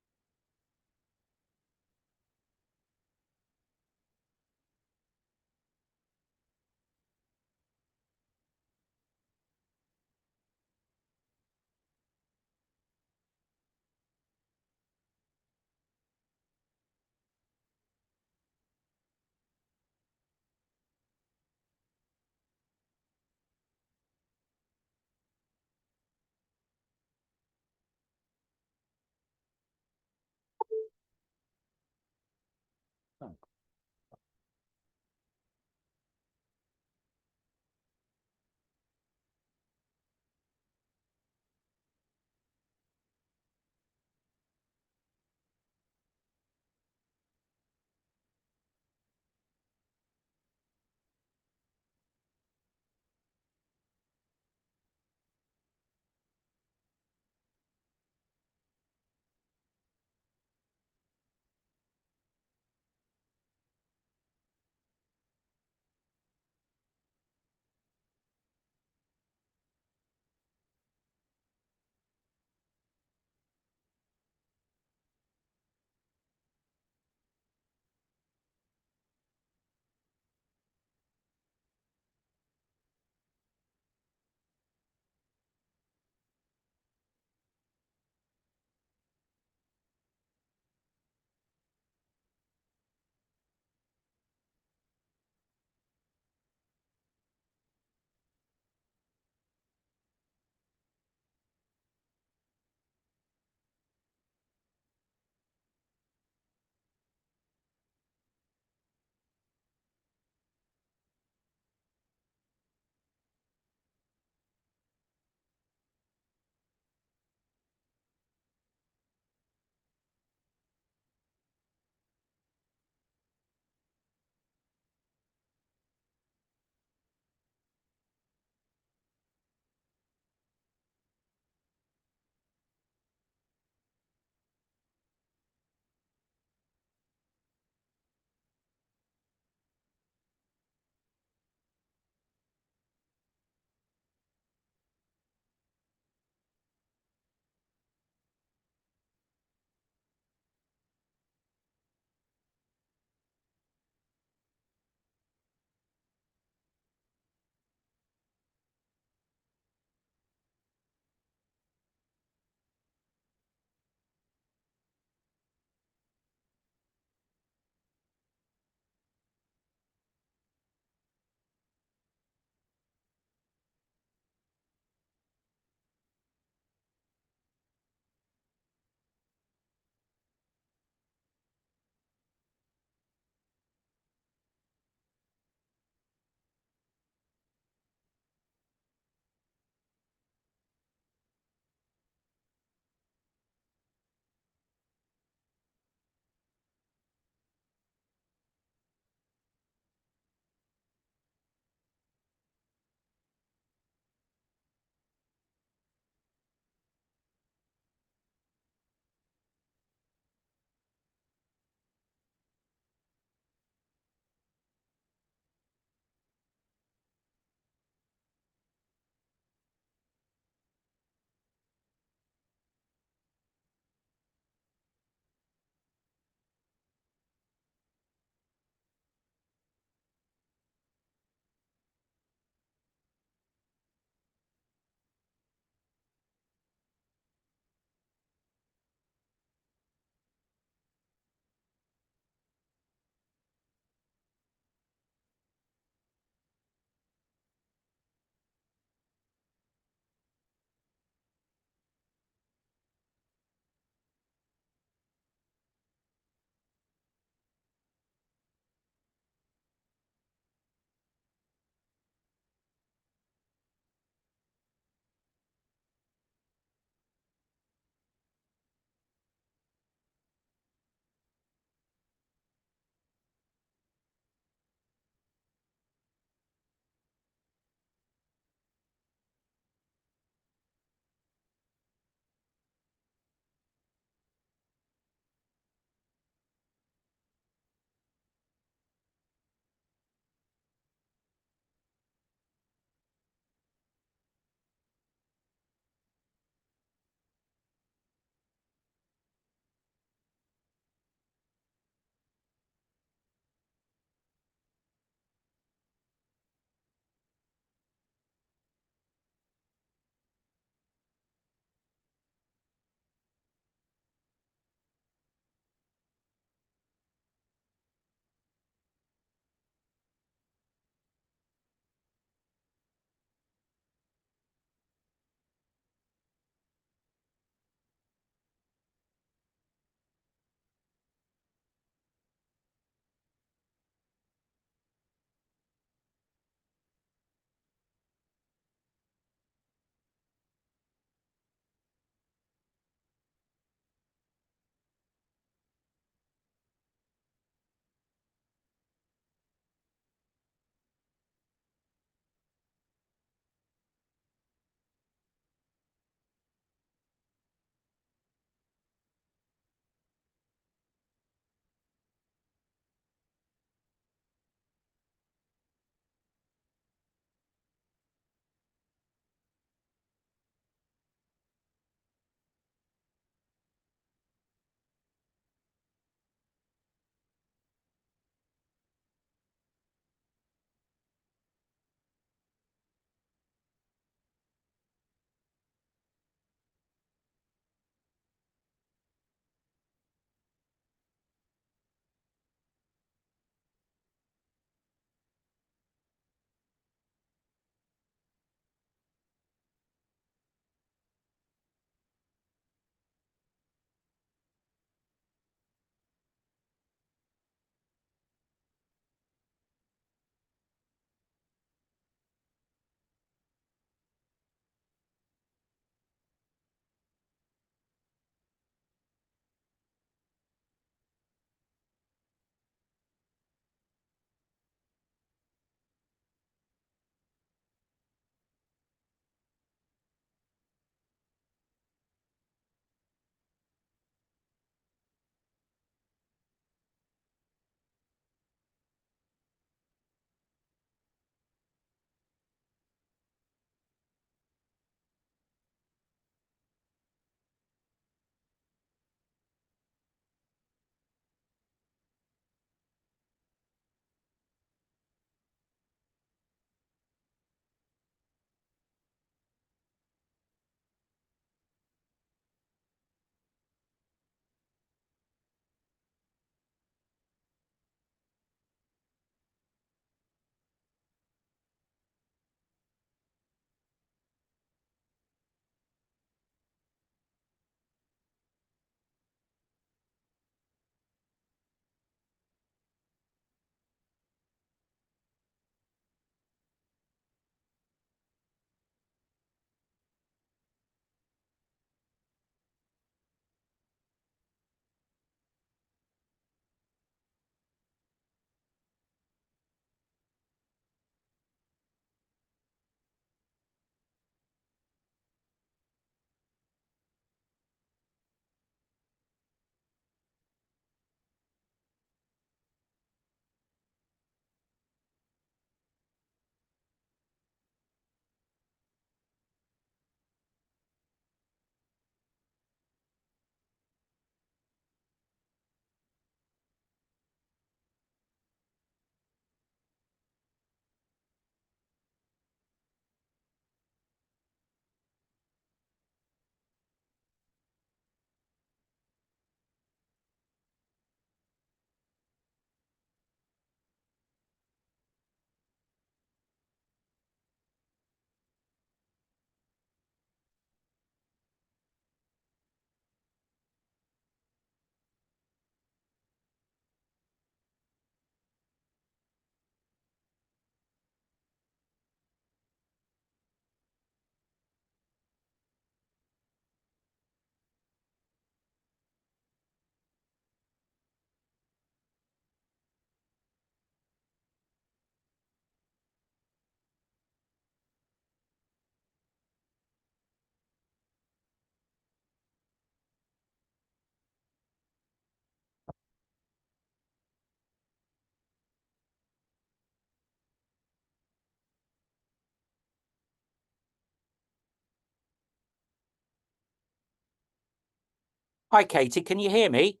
Hi, Katie, can you hear me?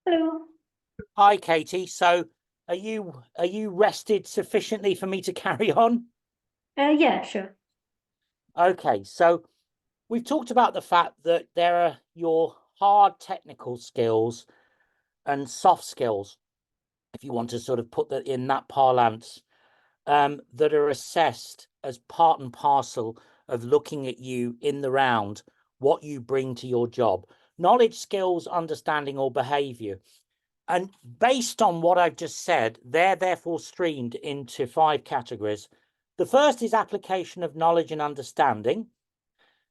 Hello. Hi, Katie. So are you rested sufficiently for me to carry on? Yeah, sure. Okay, so we've talked about the fact that there are your hard technical skills and soft skills, if you want to sort of put that in that parlance, that are assessed as part and parcel of looking at you in the round, what you bring to your job. Knowledge, skills, understanding, or behavior. And based on what I've just said, they're therefore streamed into 5 categories. The first is application of knowledge and understanding.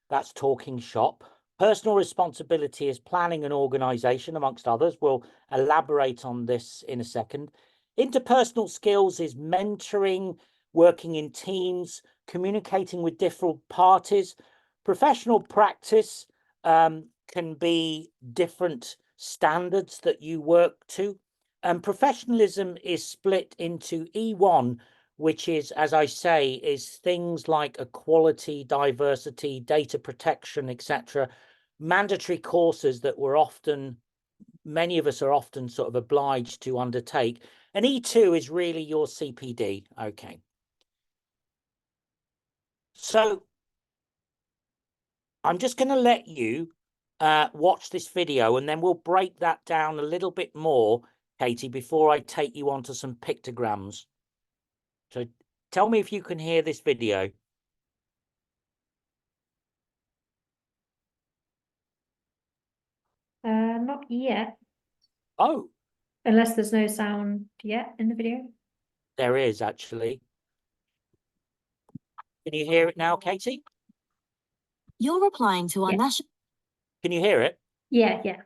That's talking shop. Personal responsibility is planning and organisation, amongst others. We'll elaborate on this in a second. Interpersonal skills is mentoring, working in teams, communicating with different parties. Professional practice can be different standards that you work to. And professionalism is split into E1, which is, as I say, is things like equality, diversity, data protection, etc. Mandatory courses that many of us are often sort of obliged to undertake. And E2 is really your CPD. Okay. So I'm just going to let you watch this video, and then we'll break that down a little bit more, Katie, before I take you on to some pictograms. So tell me if you can hear this video. Not yet, Oh, unless there's no sound yet in the video. there is actually. Can you hear it now, Katie? You're applying to our Yeah. national Can you hear it? Yeah, yeah.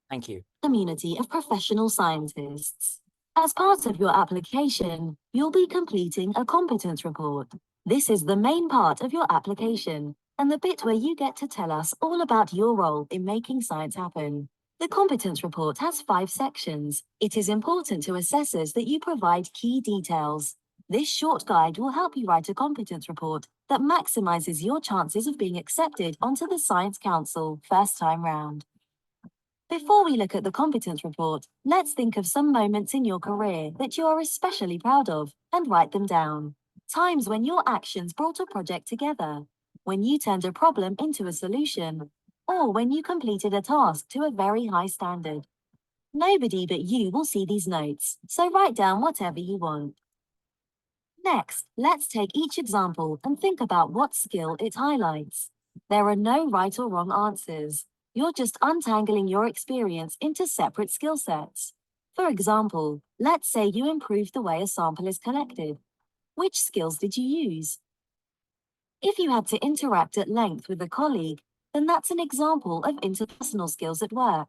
Thank you. community of professional scientists. As part of your application, you'll be completing a competence report. This is the main part of your application, and the bit where you get to tell us all about your role in making science happen. The competence report has 5 sections. It is important to assessors that you provide key details. This short guide will help you write a competence report that maximizes your chances of being accepted onto the Science Council first time round. Before we look at the competence report, let's think of some moments in your career that you are especially proud of and write them down. Times when your actions brought a project together, when you turned a problem into a solution, or when you completed a task to a very high standard. Nobody but you will see these notes, so write down whatever you want. Next, let's take each example and think about what skill it highlights. There are no right or wrong answers. You're just untangling your experience into separate skill sets. For example, let's say you improved the way a sample is collected. Which skills did you use? If you had to interact at length with a colleague, then that's an example of interpersonal skills at work.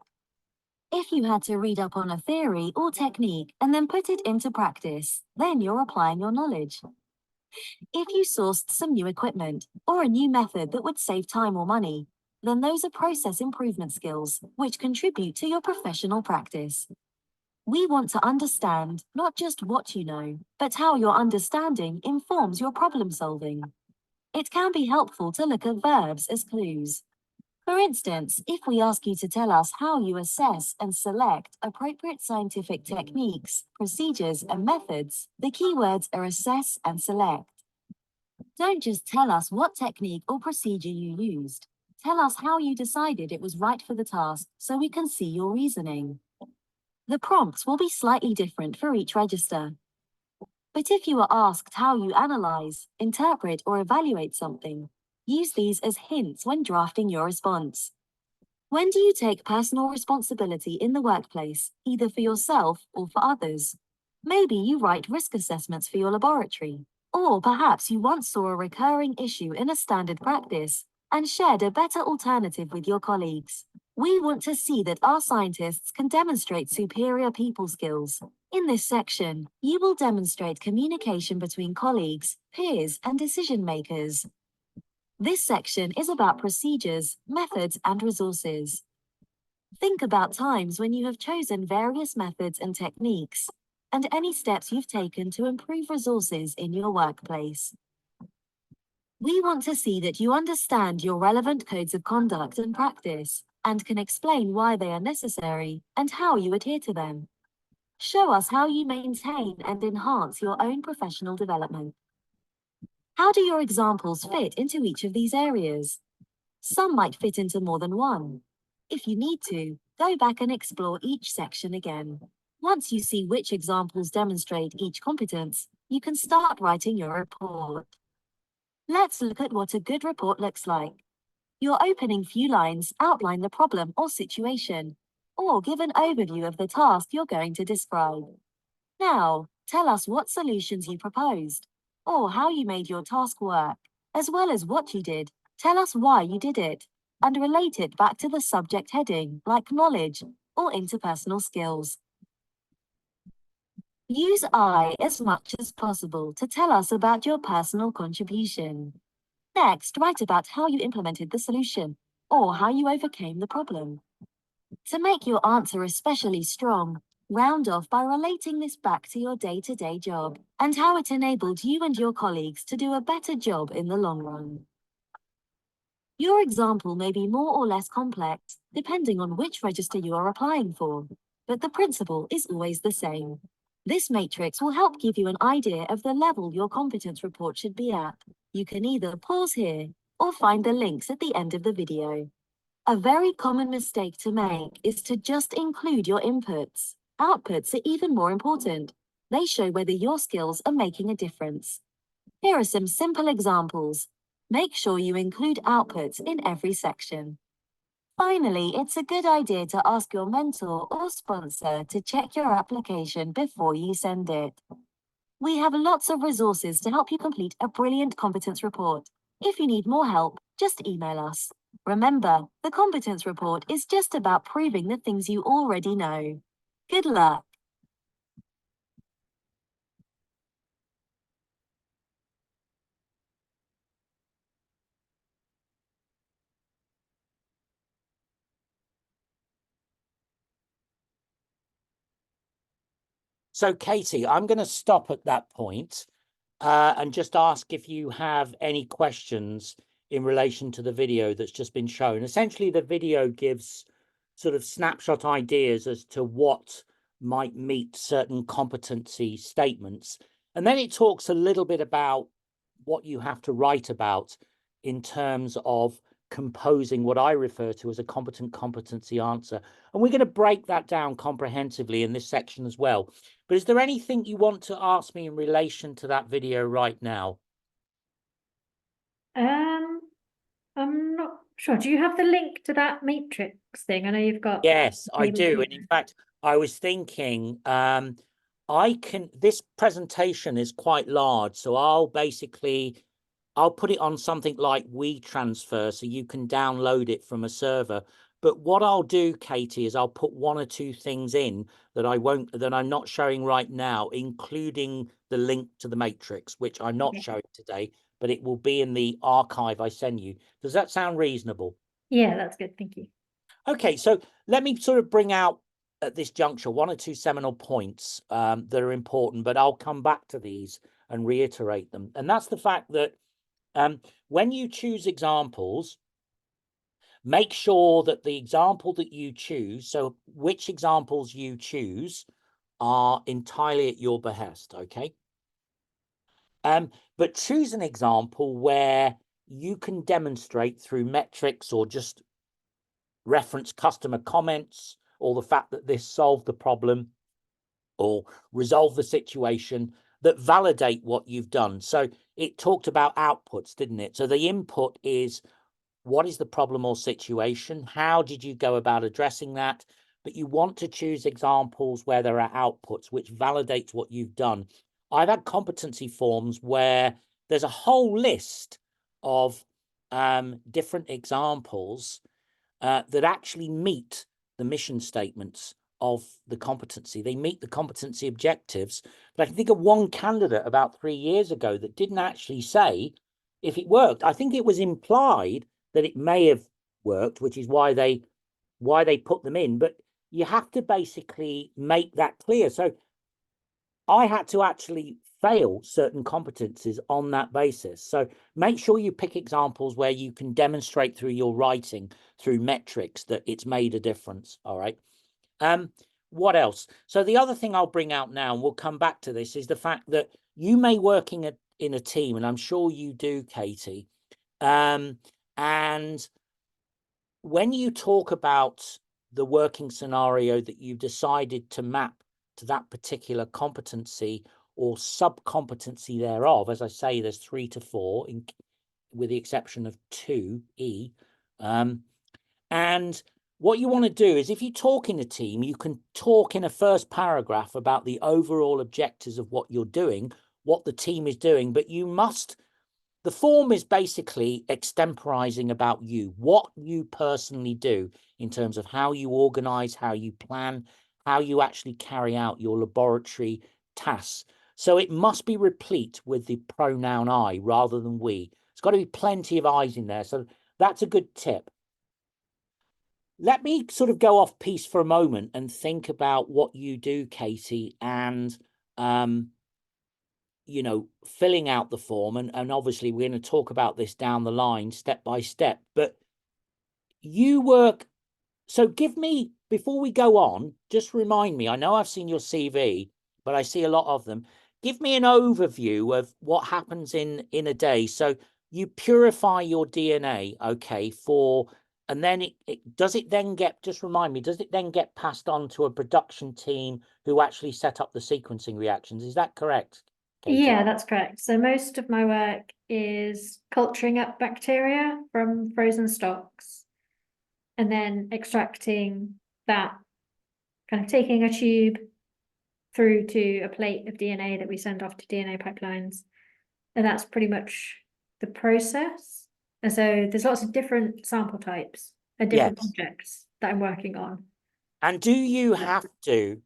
If you had to read up on a theory or technique and then put it into practice, then you're applying your knowledge. If you sourced some new equipment or a new method that would save time or money, then those are process improvement skills which contribute to your professional practice. We want to understand not just what you know, but how your understanding informs your problem solving. It can be helpful to look at verbs as clues. For instance, if we ask you to tell us how you assess and select appropriate scientific techniques, procedures, and methods, the keywords are assess and select. Don't just tell us what technique or procedure you used. Tell us how you decided it was right for the task so we can see your reasoning. The prompts will be slightly different for each register. But if you are asked how you analyze, interpret, or evaluate something, use these as hints when drafting your response. When do you take personal responsibility in the workplace, either for yourself or for others? Maybe you write risk assessments for your laboratory, or perhaps you once saw a recurring issue in a standard practice and shared a better alternative with your colleagues. We want to see that our scientists can demonstrate superior people skills. In this section, you will demonstrate communication between colleagues, peers, and decision makers. This section is about procedures, methods, and resources. Think about times when you have chosen various methods and techniques, and any steps you've taken to improve resources in your workplace. We want to see that you understand your relevant codes of conduct and practice, and can explain why they are necessary and how you adhere to them. Show us how you maintain and enhance your own professional development. How do your examples fit into each of these areas? Some might fit into more than one. If you need to, go back and explore each section again. Once you see which examples demonstrate each competence, you can start writing your report. Let's look at what a good report looks like. Your opening few lines outline the problem or situation, or give an overview of the task you're going to describe. Now, tell us what solutions you proposed, or how you made your task work, as well as what you did. Tell us why you did it, and relate it back to the subject heading, like knowledge or interpersonal skills. Use I as much as possible to tell us about your personal contribution. Next, write about how you implemented the solution, or how you overcame the problem. To make your answer especially strong, round off by relating this back to your day-to-day job, and how it enabled you and your colleagues to do a better job in the long run. Your example may be more or less complex, depending on which register you are applying for, but the principle is always the same. This matrix will help give you an idea of the level your competence report should be at. You can either pause here or find the links at the end of the video. A very common mistake to make is to just include your inputs. Outputs are even more important. They show whether your skills are making a difference. Here are some simple examples. Make sure you include outputs in every section. Finally, it's a good idea to ask your mentor or sponsor to check your application before you send it. We have lots of resources to help you complete a brilliant competence report. If you need more help, just email us. Remember, the competence report is just about proving the things you already know. Good luck. So, Katie, I'm going to stop at that point, and just ask if you have any questions in relation to the video that's just been shown. Essentially, the video gives sort of snapshot ideas as to what might meet certain competency statements. And then it talks a little bit about what you have to write about in terms of composing what I refer to as a competent competency answer. And we're going to break that down comprehensively in this section as well. But is there anything you want to ask me in relation to that video right now? I'm not sure. Do you have the link to that matrix thing? I know you've got. Yes, I do. And in fact, I was thinking, this presentation is quite large, so I'll put it on something like WeTransfer so you can download it from a server. But what I'll do, Katie, is I'll put one or two things in that I'm not showing right now, including the link to the matrix, which I'm not showing today, but it will be in the archive I send you. Does that sound reasonable? Yeah, that's good. Thank you. Okay, so let me sort of bring out at this juncture one or two seminal points that are important, but I'll come back to these and reiterate them. And that's the fact that when you choose examples, make sure that the example that you choose, so which examples you choose, are entirely at your behest, okay? But choose an example where you can demonstrate through metrics or just reference customer comments or the fact that this solved the problem or resolve the situation that validate what you've done. So it talked about outputs, didn't it? So the input is, what is the problem or situation? How did you go about addressing that? But you want to choose examples where there are outputs, which validates what you've done. I've had competency forms where there's a whole list of different examples that actually meet the mission statements of the competency. They meet the competency objectives. But I can think of one candidate about 3 years ago that didn't actually say if it worked. I think it was implied that it may have worked, which is why they put them in. But you have to basically make that clear. So I had to actually fail certain competencies on that basis. So make sure you pick examples where you can demonstrate through your writing, through metrics, that it's made a difference. All right. What else? So the other thing I'll bring out now, and we'll come back to this, is the fact that you may work in a team, and I'm sure you do, Katie. And when you talk about the working scenario that you've decided to map to that particular competency or sub-competency thereof, as I say, there's 3 to 4, with the exception of 2E. And what you want to do is, if you talk in a team, you can talk in a first paragraph about the overall objectives of what you're doing, what the team is doing, but you must, the form is basically extemporizing about you, what you personally do in terms of how you organize, how you plan, how you actually carry out your laboratory tasks. So it must be replete with the pronoun I rather than we. It's got to be plenty of I's in there. So that's a good tip. Let me sort of go off piece for a moment and think about what you do, Katie, and, you know, filling out the form. And obviously we're going to talk about this down the line, step by step, but you work. So give me, before we go on, just remind me, I know I've seen your CV, but I see a lot of them. Give me an overview of what happens in a day. So you purify your DNA, okay, and then does it then get, just remind me, does it then get passed on to a production team who actually set up the sequencing reactions? Is that correct, Katie? Yeah, that's correct. So most of my work is culturing up bacteria from frozen stocks and then extracting that, kind of taking a tube through to a plate of DNA that we send off to DNA pipelines. And that's pretty much the process. And so there's lots of different sample types and different projects that I'm working on. And do you have to,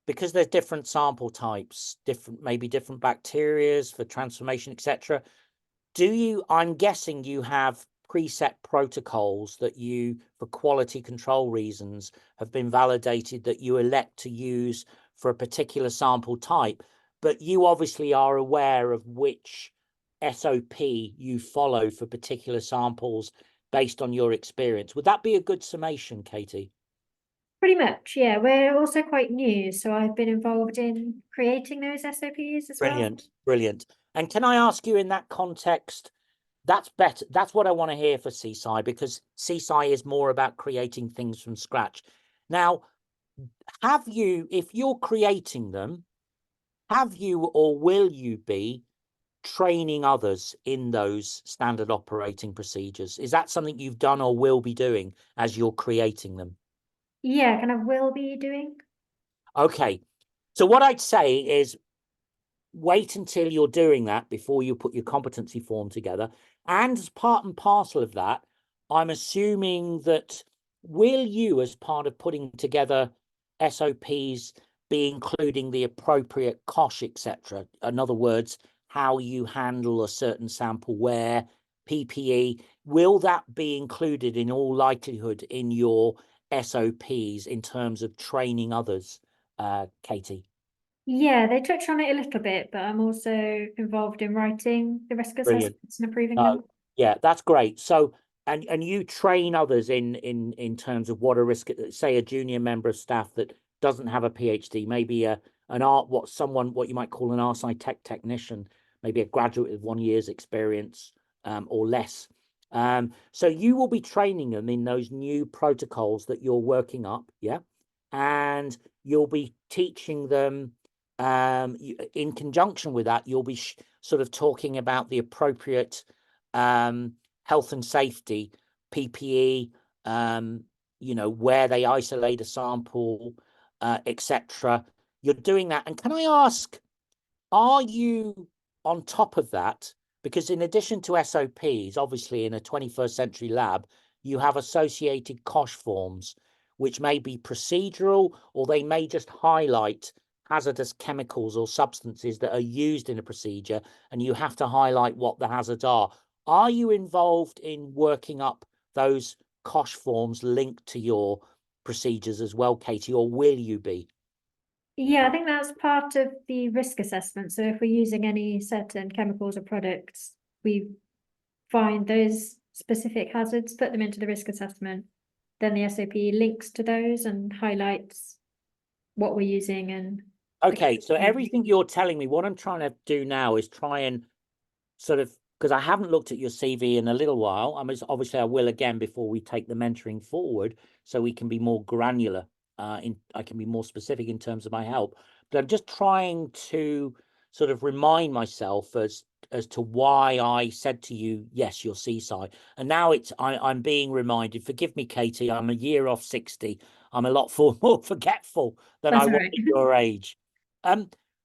because there's different sample types, maybe different bacterias for transformation, etc. I'm guessing you have preset protocols that you, for quality control reasons, have been validated that you elect to use for a particular sample type, but you obviously are aware of which SOP you follow for particular samples based on your experience. Would that be a good summation, Katie? Pretty much, yeah. We're also quite new, so I've been involved in creating those SOPs as well. Brilliant. And can I ask you in that context, that's better, that's what I want to hear for CSI, because CSI is more about creating things from scratch. Now, have you, if you're creating them, have you or will you be training others in those standard operating procedures? Is that something you've done or will be doing as you're creating them? Yeah, kind of will be doing. Okay. So what I'd say is wait until you're doing that before you put your competency form together. And as part and parcel of that, I'm assuming that will you, as part of putting together SOPs, be including the appropriate COSH, etc. In other words, how you handle a certain sample, where PPE, will that be included in all likelihood in your SOPs in terms of training others, Katie? Yeah, they touch on it a little bit, but I'm also involved in writing the risk assessments and approving them. Yeah, that's great. So, and you train others in terms of what a risk, say a junior member of staff that doesn't have a PhD, maybe what you might call an RSI technician, maybe a graduate with 1 year's experience or less. So you will be training them in those new protocols that you're working up, yeah, and you'll be teaching them. In conjunction with that, you'll be sort of talking about the appropriate health and safety, PPE, you know, where they isolate a sample, etc. You're doing that. And can I ask, are you on top of that? Because in addition to SOPs, obviously in a 21st century lab, you have associated COSH forms, which may be procedural, or they may just highlight hazardous chemicals or substances that are used in a procedure, and you have to highlight what the hazards are. Are you involved in working up those COSH forms linked to your procedures as well, Katie, or will you be? Yeah, I think that's part of the risk assessment. So if we're using any certain chemicals or products, we find those specific hazards, put them into the risk assessment. Then the SOP links to those and highlights what we're using and Okay, so everything you're telling me, what I'm trying to do now is try and sort of, because I haven't looked at your CV in a little while. I mean, obviously I will again before we take the mentoring forward, so we can be more granular. I can be more specific in terms of my help. But I'm just trying to sort of remind myself as to why I said to you, yes, you're seaside. And now I'm being reminded. Forgive me, Katie. I'm a year off 60. I'm a lot more forgetful than I was right. at your age.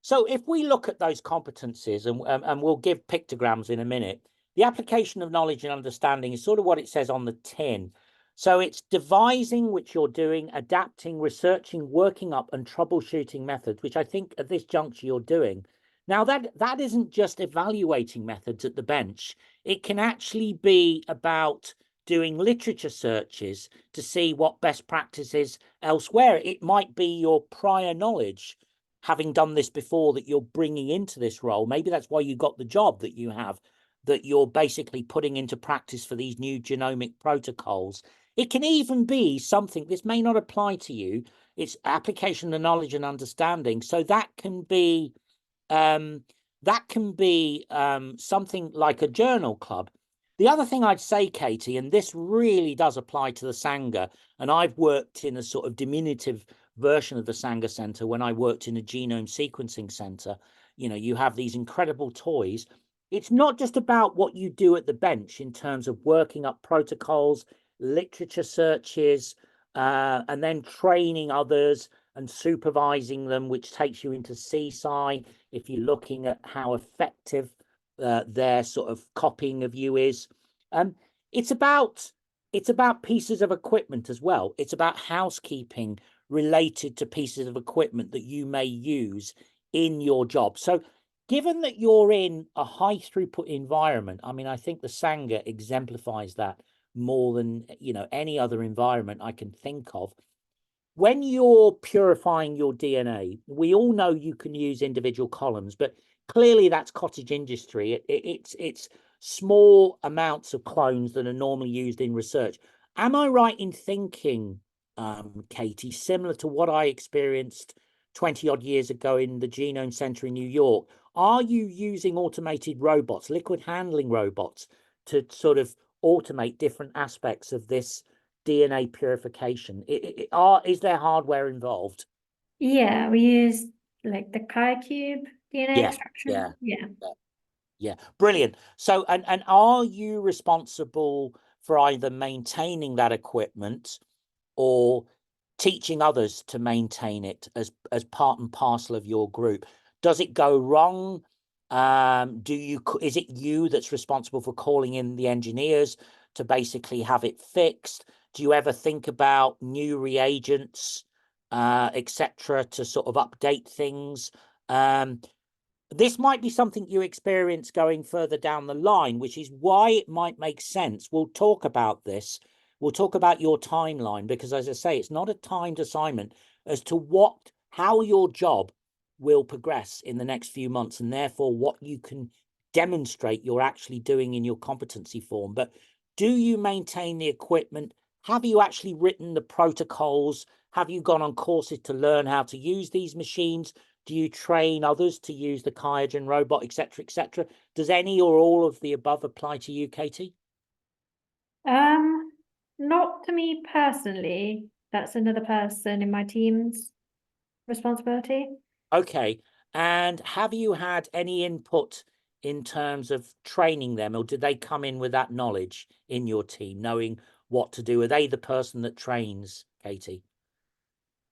So if we look at those competencies, and we'll give pictograms in a minute, the application of knowledge and understanding is sort of what it says on the tin. So it's devising, which you're doing, adapting, researching, working up, and troubleshooting methods, which I think at this juncture you're doing. Now, that isn't just evaluating methods at the bench. It can actually be about doing literature searches to see what best practices elsewhere. It might be your prior knowledge, having done this before, that you're bringing into this role. Maybe that's why you got the job that you have, that you're basically putting into practice for these new genomic protocols. It can even be something, this may not apply to you, it's application of knowledge and understanding. So that can be something like a journal club. The other thing I'd say, Katie, and this really does apply to the Sanger, and I've worked in a sort of diminutive version of the Sanger Centre when I worked in a genome sequencing centre. You know, you have these incredible toys. It's not just about what you do at the bench in terms of working up protocols, literature searches, and then training others and supervising them, which takes you into CSI if you're looking at how effective their sort of copying of you is. It's about pieces of equipment as well. It's about housekeeping related to pieces of equipment that you may use in your job. So given that you're in a high throughput environment, I mean, I think the Sanger exemplifies that more than, you know, any other environment I can think of. When you're purifying your DNA, we all know you can use individual columns, but clearly that's cottage industry. It's small amounts of clones that are normally used in research. Am I right in thinking, Katie, similar to what I experienced 20 odd years ago in the Genome Centre in New York? Are you using automated robots, liquid handling robots, to sort of automate different aspects of this DNA purification? Is there hardware involved? Yeah, we use like the QIAcube DNA extraction. Yeah, brilliant. So, and are you responsible for either maintaining that equipment or teaching others to maintain it as part and parcel of your group? Does it go wrong? Is it you that's responsible for calling in the engineers to basically have it fixed? Do you ever think about new reagents, etc., to sort of update things? This might be something you experience going further down the line, which is why it might make sense. We'll talk about this. We'll talk about your timeline, because as I say, it's not a timed assignment as to how your job will progress in the next few months, and therefore what you can demonstrate you're actually doing in your competency form. But do you maintain the equipment? Have you actually written the protocols? Have you gone on courses to learn how to use these machines? Do you train others to use the QIAGEN robot, etc., etc.? Does any or all of the above apply to you, Katie? Not to me personally. That's another person in my team's responsibility. Okay. And have you had any input in terms of training them, or did they come in with that knowledge in your team, knowing what to do? Are they the person that trains, Katie?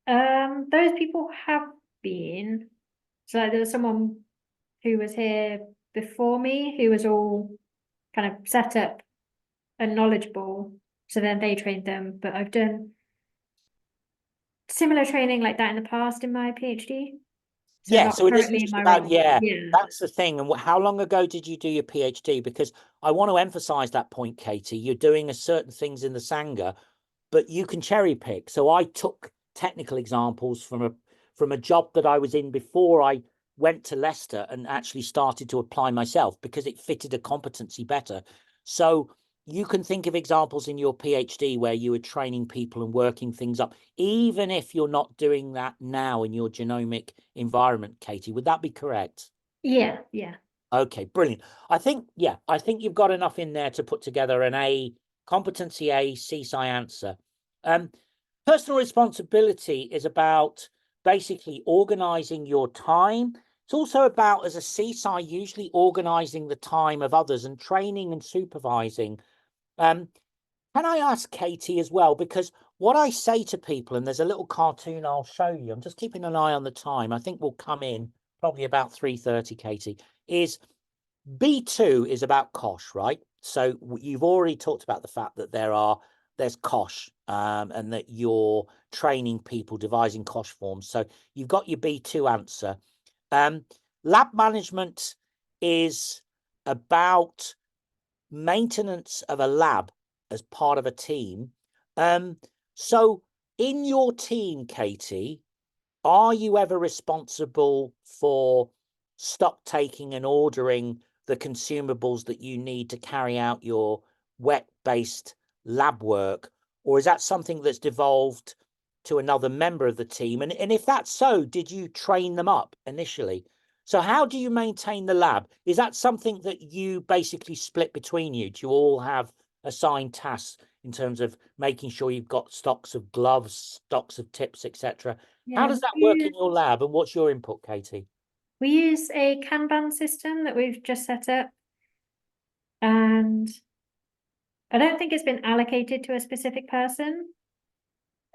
Those people have been. So there was someone who was here before me who was all kind of set up and knowledgeable. So then they trained them. But I've done similar training like that in the past in my PhD. So Yeah, not so it isn't currently in just my about, role. yeah, that's the thing. And how long ago did you do your PhD? Because I want to emphasize that point, Katie. You're doing certain things in the Sanger, but you can cherry pick. So I took technical examples from a job that I was in before I went to Leicester and actually started to apply myself because it fitted a competency better. So you can think of examples in your PhD where you were training people and working things up, even if you're not doing that now in your genomic environment, Katie. Would that be correct? Yeah. Okay, brilliant. I think you've got enough in there to put together an A, competency A, CSI answer. Personal responsibility is about basically organizing your time. It's also about, as a CSI, usually organizing the time of others and training and supervising. Can I ask Katie as well, because what I say to people, and there's a little cartoon I'll show you, I'm just keeping an eye on the time, I think we'll come in probably about 3:30, Katie, is B2 is about COSH, right? So you've already talked about the fact that there's COSH, and that you're training people devising COSH forms. So you've got your B2 answer. Lab management is about maintenance of a lab as part of a team. So in your team, Katie, are you ever responsible for stock taking and ordering the consumables that you need to carry out your wet-based lab work? Or is that something that's devolved to another member of the team? And if that's so, did you train them up initially? So how do you maintain the lab? Is that something that you basically split between you? Do you all have assigned tasks in terms of making sure you've got stocks of gloves, stocks of tips, etc.? How does that work in your lab, and what's your input, Katie? We use a Kanban system that we've just set up, and I don't think it's been allocated to a specific person.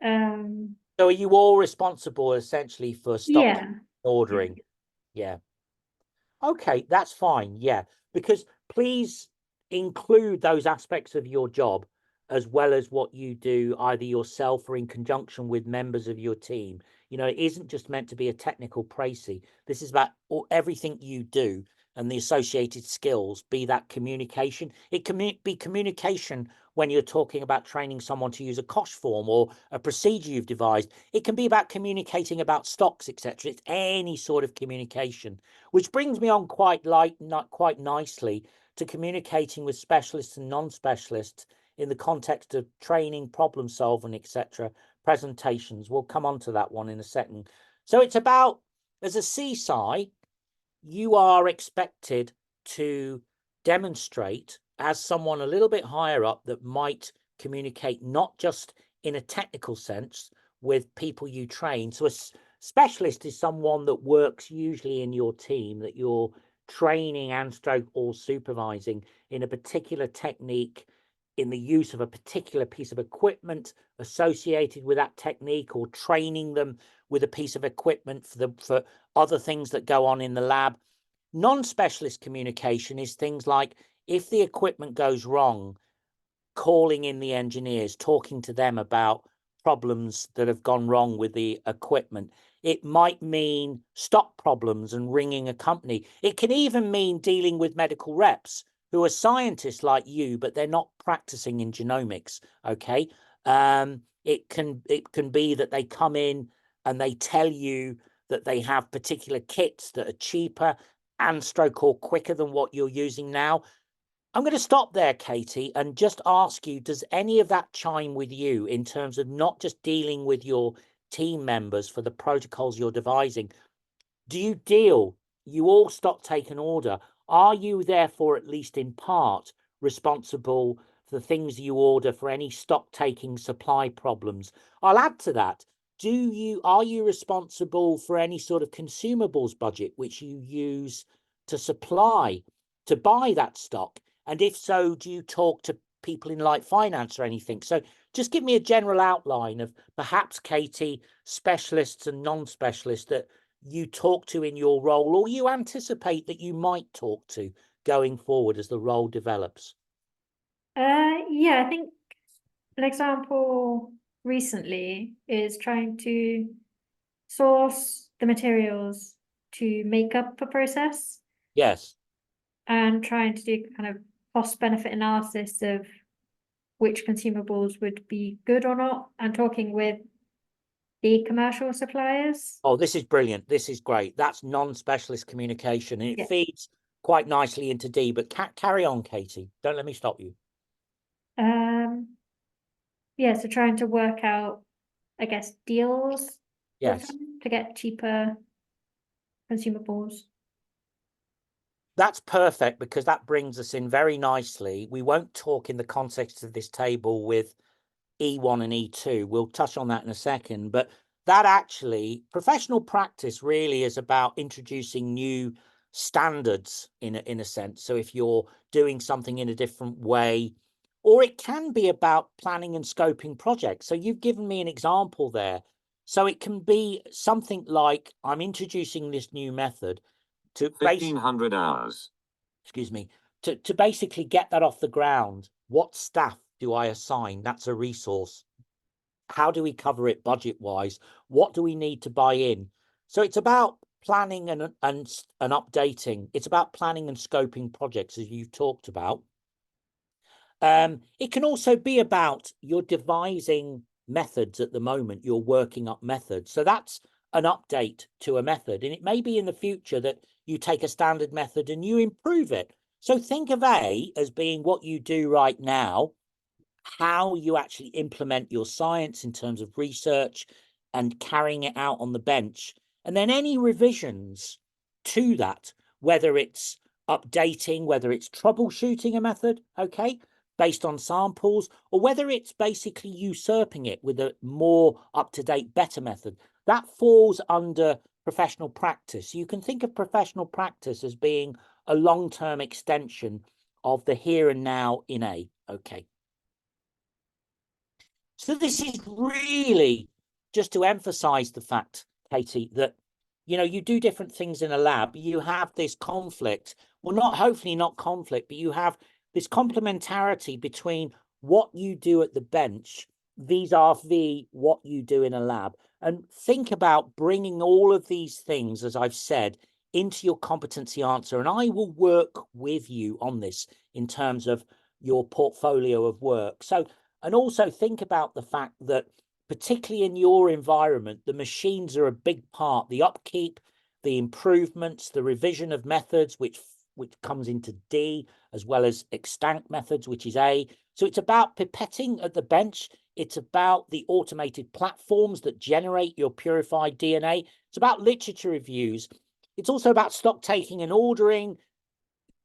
So are you all responsible essentially for stock ordering? Yeah. Okay, that's fine. Yeah, because please include those aspects of your job as well as what you do either yourself or in conjunction with members of your team. You know, it isn't just meant to be a technical précis. This is about everything you do and the associated skills, be that communication. It can be communication when you're talking about training someone to use a COSH form or a procedure you've devised. It can be about communicating about stocks, etc. It's any sort of communication, which brings me on quite nicely to communicating with specialists and non-specialists in the context of training, problem solving, etc. presentations. We'll come on to that one in a second. So it's about, as a CSI, you are expected to demonstrate as someone a little bit higher up that might communicate not just in a technical sense with people you train. So a specialist is someone that works usually in your team that you're training and stroke or supervising in a particular technique, in the use of a particular piece of equipment associated with that technique, or training them with a piece of equipment for other things that go on in the lab. Non-specialist communication is things like, if the equipment goes wrong, calling in the engineers, talking to them about problems that have gone wrong with the equipment. It might mean stock problems and ringing a company. It can even mean dealing with medical reps who are scientists like you, but they're not practicing in genomics, okay? It can be that they come in and they tell you that they have particular kits that are cheaper and stroke or quicker than what you're using now. I'm going to stop there, Katie, and just ask you, does any of that chime with you in terms of not just dealing with your team members for the protocols you're devising? Do you all stock take an order? Are you therefore, at least in part, responsible for the things you order for any stock taking supply problems? I'll add to that. Are you responsible for any sort of consumables budget which you use to buy that stock? And if so, do you talk to people in like finance or anything? So just give me a general outline of perhaps, Katie, specialists and non-specialists that you talk to in your role, or you anticipate that you might talk to going forward as the role develops. Yeah, I think an example recently is trying to source the materials to make up a process. Yes. And trying to do kind of cost-benefit analysis of which consumables would be good or not, and talking with the commercial suppliers. Oh, this is brilliant. This is great. That's non-specialist communication, and it Yeah. feeds quite nicely into D. But carry on, Katie. Don't let me stop you. Yeah, so trying to work out, I guess, deals with Yes. them to get cheaper consumables. That's perfect, because that brings us in very nicely. We won't talk in the context of this table with E1 and E2. We'll touch on that in a second, but that actually, professional practice really is about introducing new standards in a sense. So if you're doing something in a different way, or it can be about planning and scoping projects. So you've given me an example there. So it can be something like, I'm introducing this new method to 1500 hours. excuse me, to basically get that off the ground. What staff do I assign? That's a resource. How do we cover it budget wise? What do we need to buy in? So it's about planning and updating. It's about planning and scoping projects, as you've talked about. It can also be about you're devising methods at the moment, you're working up methods. So that's an update to a method. And it may be in the future that you take a standard method and you improve it. So think of A as being what you do right now, how you actually implement your science in terms of research and carrying it out on the bench. And then any revisions to that, whether it's updating, whether it's troubleshooting a method, okay, based on samples, or whether it's basically usurping it with a more up-to-date, better method, that falls under professional practice. You can think of professional practice as being a long-term extension of the here and now in A, okay. So this is really just to emphasize the fact, Katie, that, you know, you do different things in a lab, you have this conflict, well, hopefully not conflict, but you have this complementarity between what you do at the bench vis-a-vis what you do in a lab. And think about bringing all of these things, as I've said, into your competency answer. And I will work with you on this in terms of your portfolio of work. So, and also think about the fact that particularly in your environment, the machines are a big part, the upkeep, the improvements, the revision of methods, which comes into D, as well as extant methods, which is A. So it's about pipetting at the bench. It's about the automated platforms that generate your purified DNA. It's about literature reviews. It's also about stock taking and ordering,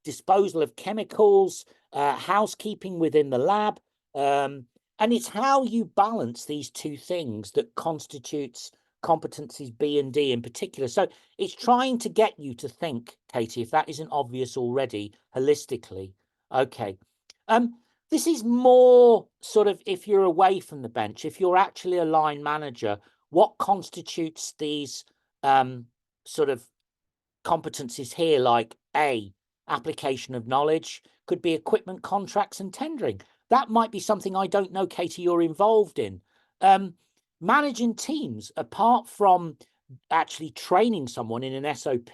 disposal of chemicals, housekeeping within the lab. And it's how you balance these two things that constitutes competencies B and D in particular. So it's trying to get you to think, Katie, if that isn't obvious already, holistically. Okay. This is more sort of if you're away from the bench, if you're actually a line manager, what constitutes these sort of competencies here, like A, application of knowledge, could be equipment contracts and tendering. That might be something I don't know, Katie, you're involved in. Managing teams, apart from actually training someone in an SOP,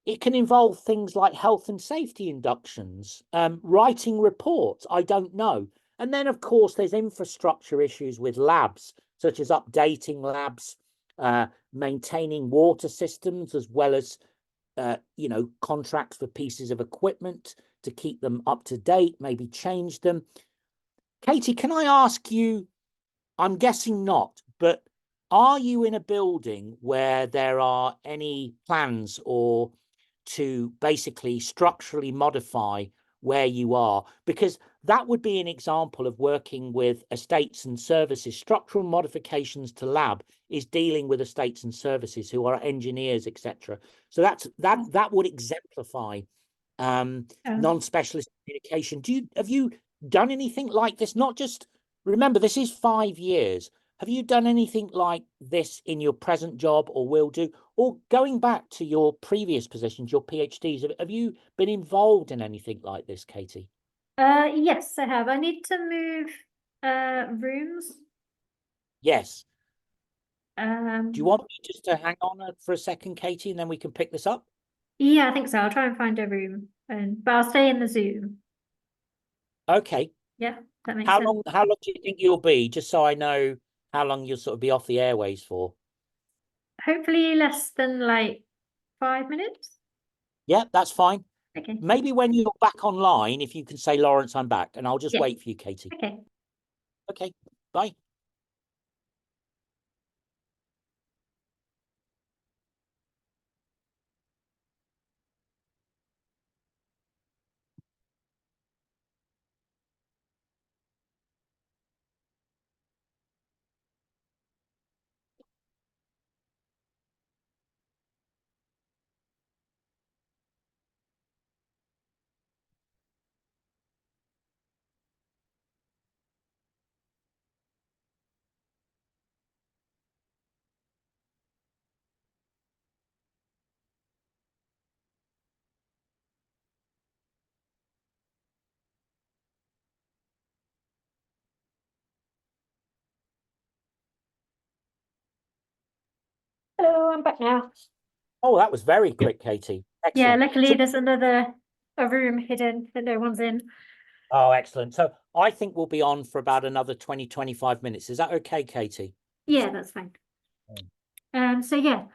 it can involve things like health and safety inductions, writing reports, I don't know. And then, of course, there's infrastructure issues with labs, such as updating labs, maintaining water systems, as well as, you know, contracts for pieces of equipment to keep them up to date, maybe change them. Katie, can I ask you, I'm guessing not, but are you in a building where there are any plans or to basically structurally modify where you are? Because that would be an example of working with estates and services. Structural modifications to lab is dealing with estates and services who are engineers, etc. So that would exemplify non-specialist communication. Have you done anything like this? Not just, remember, this is 5 years. Have you done anything like this in your present job or will do? Or going back to your previous positions, your PhDs, have you been involved in anything like this, Katie? Yes, I have. I need to move rooms. Yes. Do you want me just to hang on for a second, Katie, and then we can pick this up? Yeah, I think so. I'll try and find a room, but I'll stay in the Zoom. Okay. Yeah, that makes sense. How long do you think you'll be? Just so I know how long you'll sort of be off the airways for? Hopefully less than like 5 minutes. Yeah, that's fine. Okay. Maybe when you're back online, if you can say, Lawrence, I'm back, and I'll just Yeah. wait for you, Katie. Okay. Okay, bye. Hello, I'm back now. Oh, that was very quick, Katie. Yeah, Excellent. luckily So- there's a room hidden that no one's in. oh, excellent. So I think we'll be on for about another 20, 25 minutes. Is that okay, Katie? Yeah, that's fine. So yeah,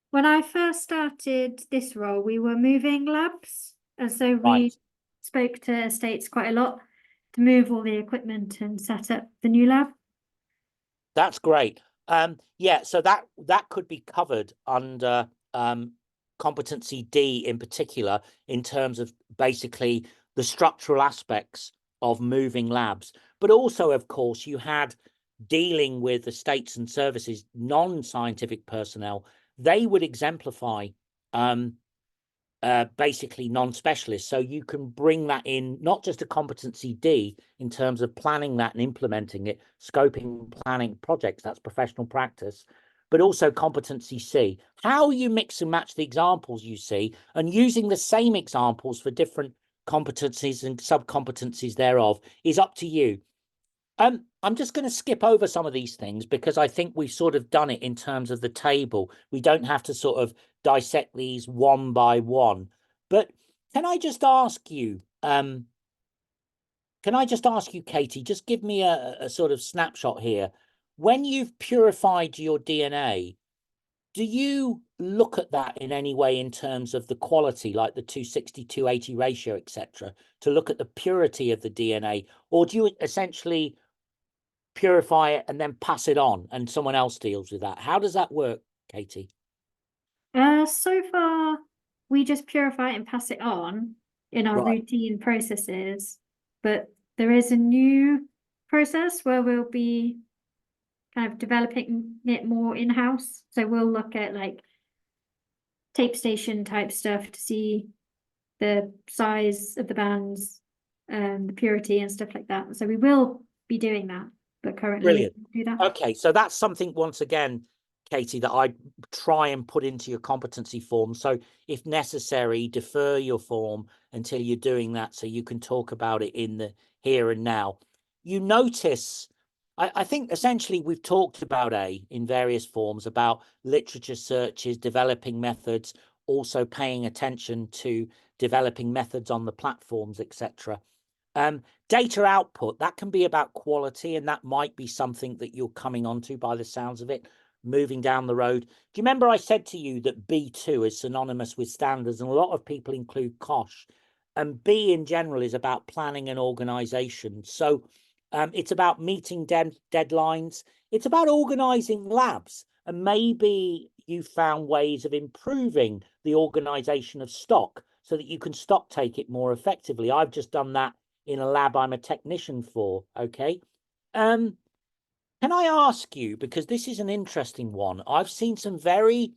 when I first started this role, we were moving labs, and so we Right. spoke to estates quite a lot to move all the equipment and set up the new lab. That's great. Yeah, so that could be covered under competency D in particular, in terms of basically the structural aspects of moving labs. But also, of course, you had dealing with estates and services, non-scientific personnel. They would exemplify basically non-specialists. So you can bring that in, not just a competency D in terms of planning that and implementing it, scoping, planning projects, that's professional practice, but also competency C. How you mix and match the examples you see and using the same examples for different competencies and sub-competencies thereof is up to you. I'm just going to skip over some of these things because I think we've sort of done it in terms of the table. We don't have to sort of dissect these one by one. But can I just ask you, Katie, just give me a sort of snapshot here. When you've purified your DNA, do you look at that in any way in terms of the quality, like the 260, 280 ratio, etc., to look at the purity of the DNA? Or do you essentially purify it and then pass it on and someone else deals with that? How does that work, Katie? So far, we just purify it and pass it on in our Right. routine processes, but there is a new process where we'll be kind of developing it more in-house. So we'll look at like tape station type stuff to see the size of the bands, the purity and stuff like that. So we will be doing that, but currently Brilliant. we don't do that. Okay, so that's something, once again, Katie, that I try and put into your competency form. So if necessary, defer your form until you're doing that so you can talk about it in the here and now. You notice, I think essentially we've talked about A in various forms, about literature searches, developing methods, also paying attention to developing methods on the platforms, etc. Data output, that can be about quality, and that might be something that you're coming onto by the sounds of it, moving down the road. Do you remember I said to you that B2 is synonymous with standards, and a lot of people include COSH, and B in general is about planning and organization. So it's about meeting deadlines. It's about organizing labs, and maybe you found ways of improving the organization of stock so that you can stock take it more effectively. I've just done that in a lab I'm a technician for. Okay. Can I ask you, because this is an interesting one, I've seen some very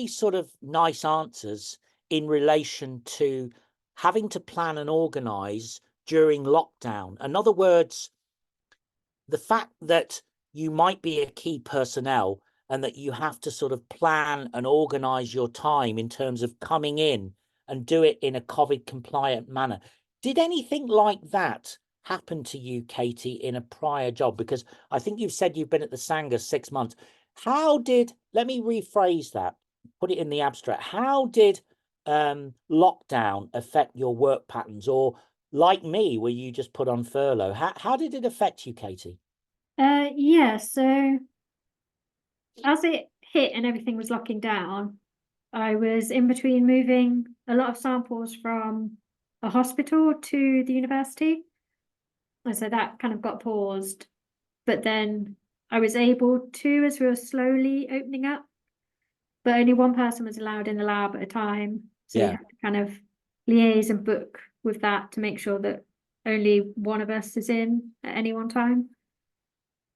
sort of nice answers in relation to having to plan and organize during lockdown. In other words, the fact that you might be a key personnel and that you have to sort of plan and organize your time in terms of coming in and do it in a COVID compliant manner. Did anything like that happen to you, Katie, in a prior job? Because I think you've said you've been at the Sanger 6 months. Let me rephrase that, put it in the abstract. How did lockdown affect your work patterns? Or like me, were you just put on furlough? How did it affect you, Katie? Yeah, so as it hit and everything was locking down, I was in between moving a lot of samples from a hospital to the university. And so that kind of got paused. But then I was able to, as we were slowly opening up, but only one person was allowed in the lab at a time. So we Yeah. had to kind of liaise and book with that to make sure that only one of us is in at any one time.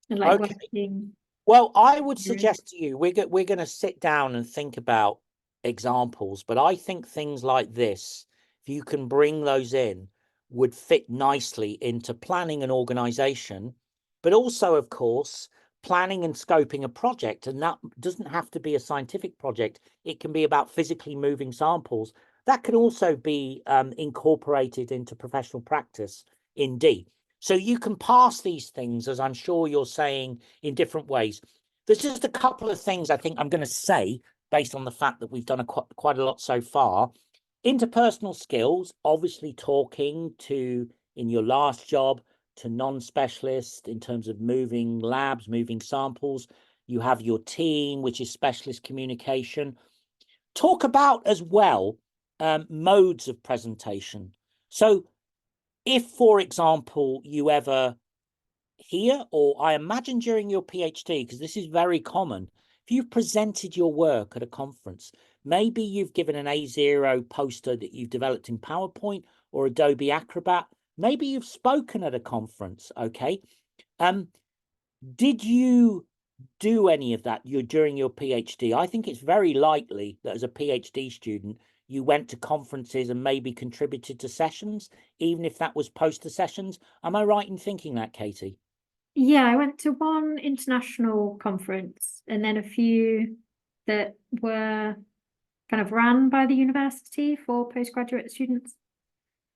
And like Okay. working. Well, I would Yeah. suggest to you, we're going to sit down and think about examples, but I think things like this, if you can bring those in, would fit nicely into planning and organization, but also, of course, planning and scoping a project. And that doesn't have to be a scientific project. It can be about physically moving samples. That can also be incorporated into professional practice in D. So you can pass these things, as I'm sure you're saying, in different ways. There's just a couple of things I think I'm going to say based on the fact that we've done quite a lot so far. Interpersonal skills, obviously talking to, in your last job, to non-specialists in terms of moving labs, moving samples. You have your team, which is specialist communication. Talk about as well modes of presentation. So if, for example, you ever hear, or I imagine during your PhD, because this is very common, if you've presented your work at a conference, maybe you've given an A0 poster that you've developed in PowerPoint or Adobe Acrobat, maybe you've spoken at a conference, okay? Did you do any of that during your PhD? I think it's very likely that as a PhD student, you went to conferences and maybe contributed to sessions, even if that was poster sessions. Am I right in thinking that, Katie? Yeah, I went to one international conference and then a few that were kind of ran by the university for postgraduate students.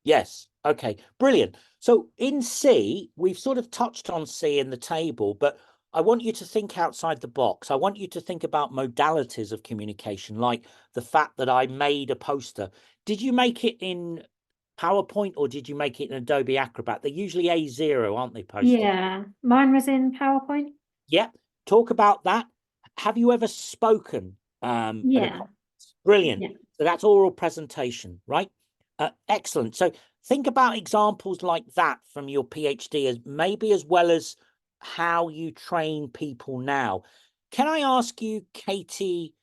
Yes. Okay, brilliant. So in C, we've sort of touched on C in the table, but I want you to think outside the box. I want you to think about modalities of communication, like the fact that I made a poster. Did you make it in PowerPoint or did you make it in Adobe Acrobat? They're usually A0, aren't they, posters? Yeah, mine was in PowerPoint. Yeah. Talk about that. Have you ever spoken at a Yeah. conference? Brilliant. Yeah. So that's oral presentation, right? Excellent. So think about examples like that from your PhD, as maybe as well as how you train people now. Can I ask you, Katie,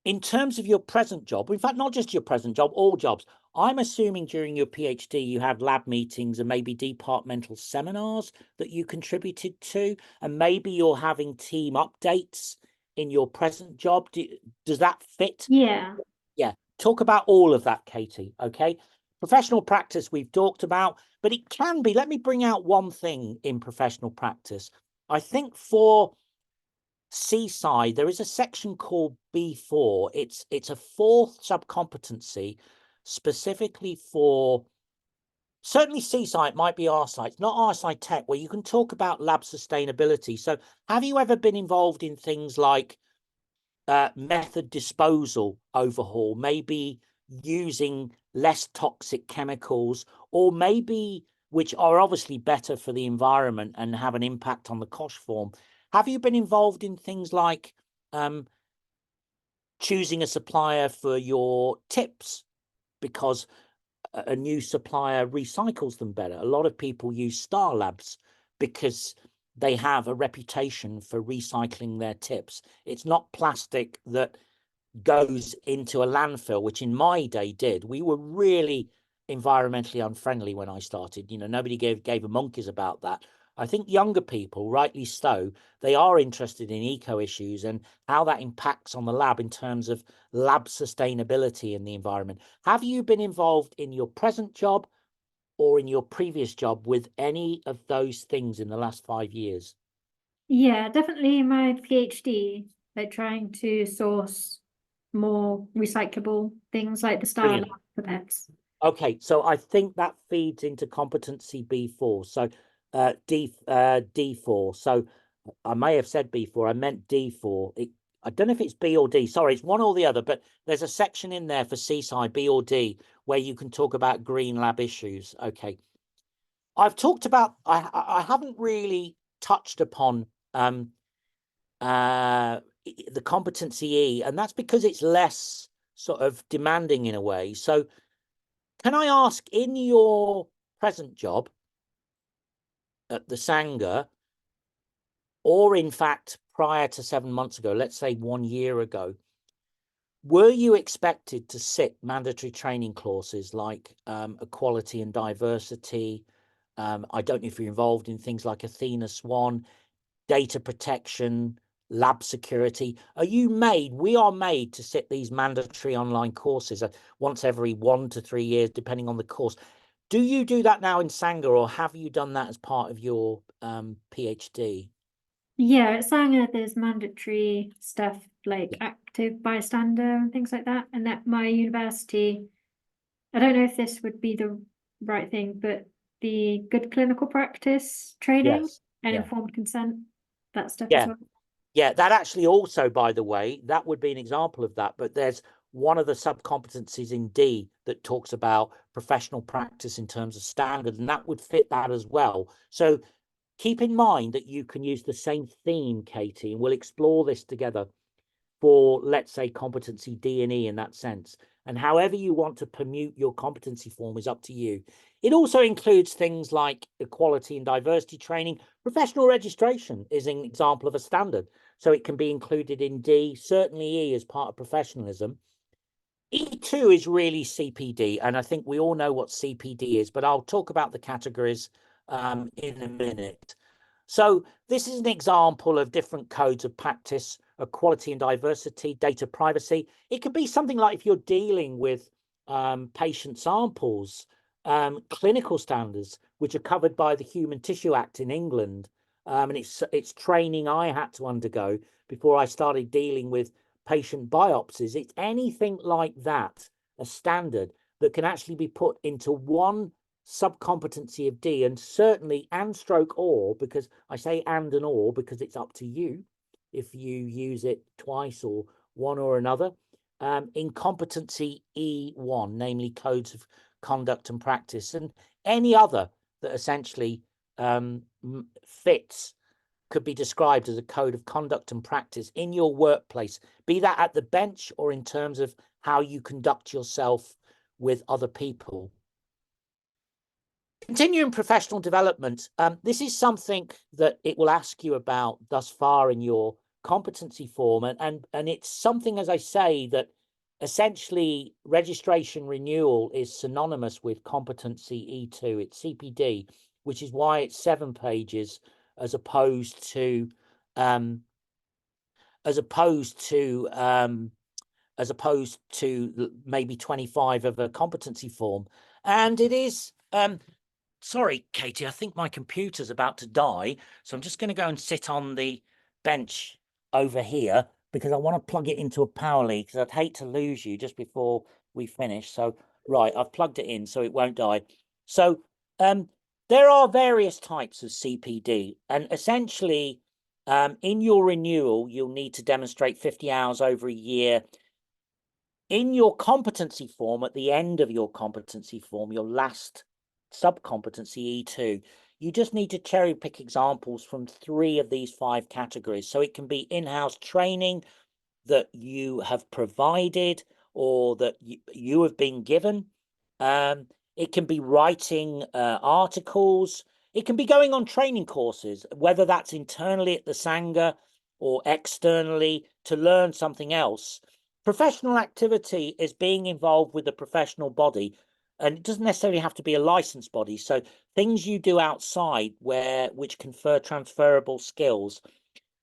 in terms of your present job, in fact, not just your present job, all jobs, I'm assuming during your PhD you had lab meetings and maybe departmental seminars that you contributed to, and maybe you're having team updates in your present job. Does that fit? Yeah. Yeah. Talk about all of that, Katie, okay? Professional practice we've talked about, but it can be, let me bring out one thing in professional practice. I think for Seaside, there is a section called B4. It's a fourth subcompetency specifically for, certainly Seaside, might be our site, not our side tech, where you can talk about lab sustainability. So have you ever been involved in things like method disposal overhaul, maybe using less toxic chemicals, or maybe which are obviously better for the environment and have an impact on the cost form? Have you been involved in things like choosing a supplier for your tips because a new supplier recycles them better? A lot of people use Star Labs because they have a reputation for recycling their tips. It's not plastic that goes into a landfill, which in my day did. We were really environmentally unfriendly when I started. You know, nobody gave a monkeys about that. I think younger people, rightly so, they are interested in eco issues and how that impacts on the lab in terms of lab sustainability in the environment. Have you been involved in your present job or in your previous job with any of those things in the last 5 years? Yeah, definitely my PhD, like trying to source more recyclable things like the Star Brilliant. Lab for pets. Okay, so I think that feeds into competency B4. So D4. So I may have said B4, I meant D4. I don't know if it's B or D. Sorry, it's one or the other, but there's a section in there for Seaside, B or D, where you can talk about green lab issues. Okay. I've talked about, I haven't really touched upon the competency E, and that's because it's less sort of demanding in a way. So can I ask, in your present job at the Sanger, or in fact prior to 7 months ago, let's say 1 year ago, were you expected to sit mandatory training courses like equality and diversity? I don't know if you're involved in things like Athena Swan, data protection, lab security. We are made to sit these mandatory online courses once every 1 to 3 years, depending on the course. Do you do that now in Sanger, or have you done that as part of your PhD? Yeah, at Sanger, there's mandatory stuff like active bystander and things like that. And at my university, I don't know if this would be the right thing, but the good clinical practice training and informed consent, that stuff as well. Yeah, that actually also, by the way, that would be an example of that. But there's one of the sub-competencies in D that talks about professional practice in terms of standard, and that would fit that as well. So keep in mind that you can use the same theme, Katie, and we'll explore this together for, let's say, competency D and E in that sense. And however you want to permute your competency form is up to you. It also includes things like equality and diversity training. Professional registration is an example of a standard, so it can be included in D, certainly E as part of professionalism. E2 is really CPD, and I think we all know what CPD is, but I'll talk about the categories in a minute. So this is an example of different codes of practice: equality and diversity, data privacy. It could be something like if you're dealing with patient samples, clinical standards, which are covered by the Human Tissue Act in England. And it's training I had to undergo before I started dealing with patient biopsies. It's anything like that, a standard that can actually be put into one sub-competency of D, and certainly or, because I say and or because it's up to you if you use it twice or one or another, in competency E1, namely codes of conduct and practice, and any other that essentially fits could be described as a code of conduct and practice in your workplace, be that at the bench or in terms of how you conduct yourself with other people. Continuing professional development, this is something that it will ask you about thus far in your competency form, and it's something, as I say, that essentially registration renewal is synonymous with competency E2. It's CPD, which is why it's 7 pages as opposed to maybe 25 of a competency form. And it is sorry, Katie, I think my computer's about to die, so I'm just going to go and sit on the bench over here because I want to plug it into a power lead, because I'd hate to lose you just before we finish. So right, I've plugged it in so it won't die. So there are various types of CPD, and essentially in your renewal, you'll need to demonstrate 50 hours over a year. In your competency form, at the end of your competency form, your last sub-competency E2, you just need to cherry pick examples from 3 of these 5 categories. So it can be in-house training that you have provided or that you have been given. It can be writing articles. It can be going on training courses, whether that's internally at the Sanger or externally to learn something else. Professional activity is being involved with a professional body, and it doesn't necessarily have to be a licensed body. So things you do outside which confer transferable skills.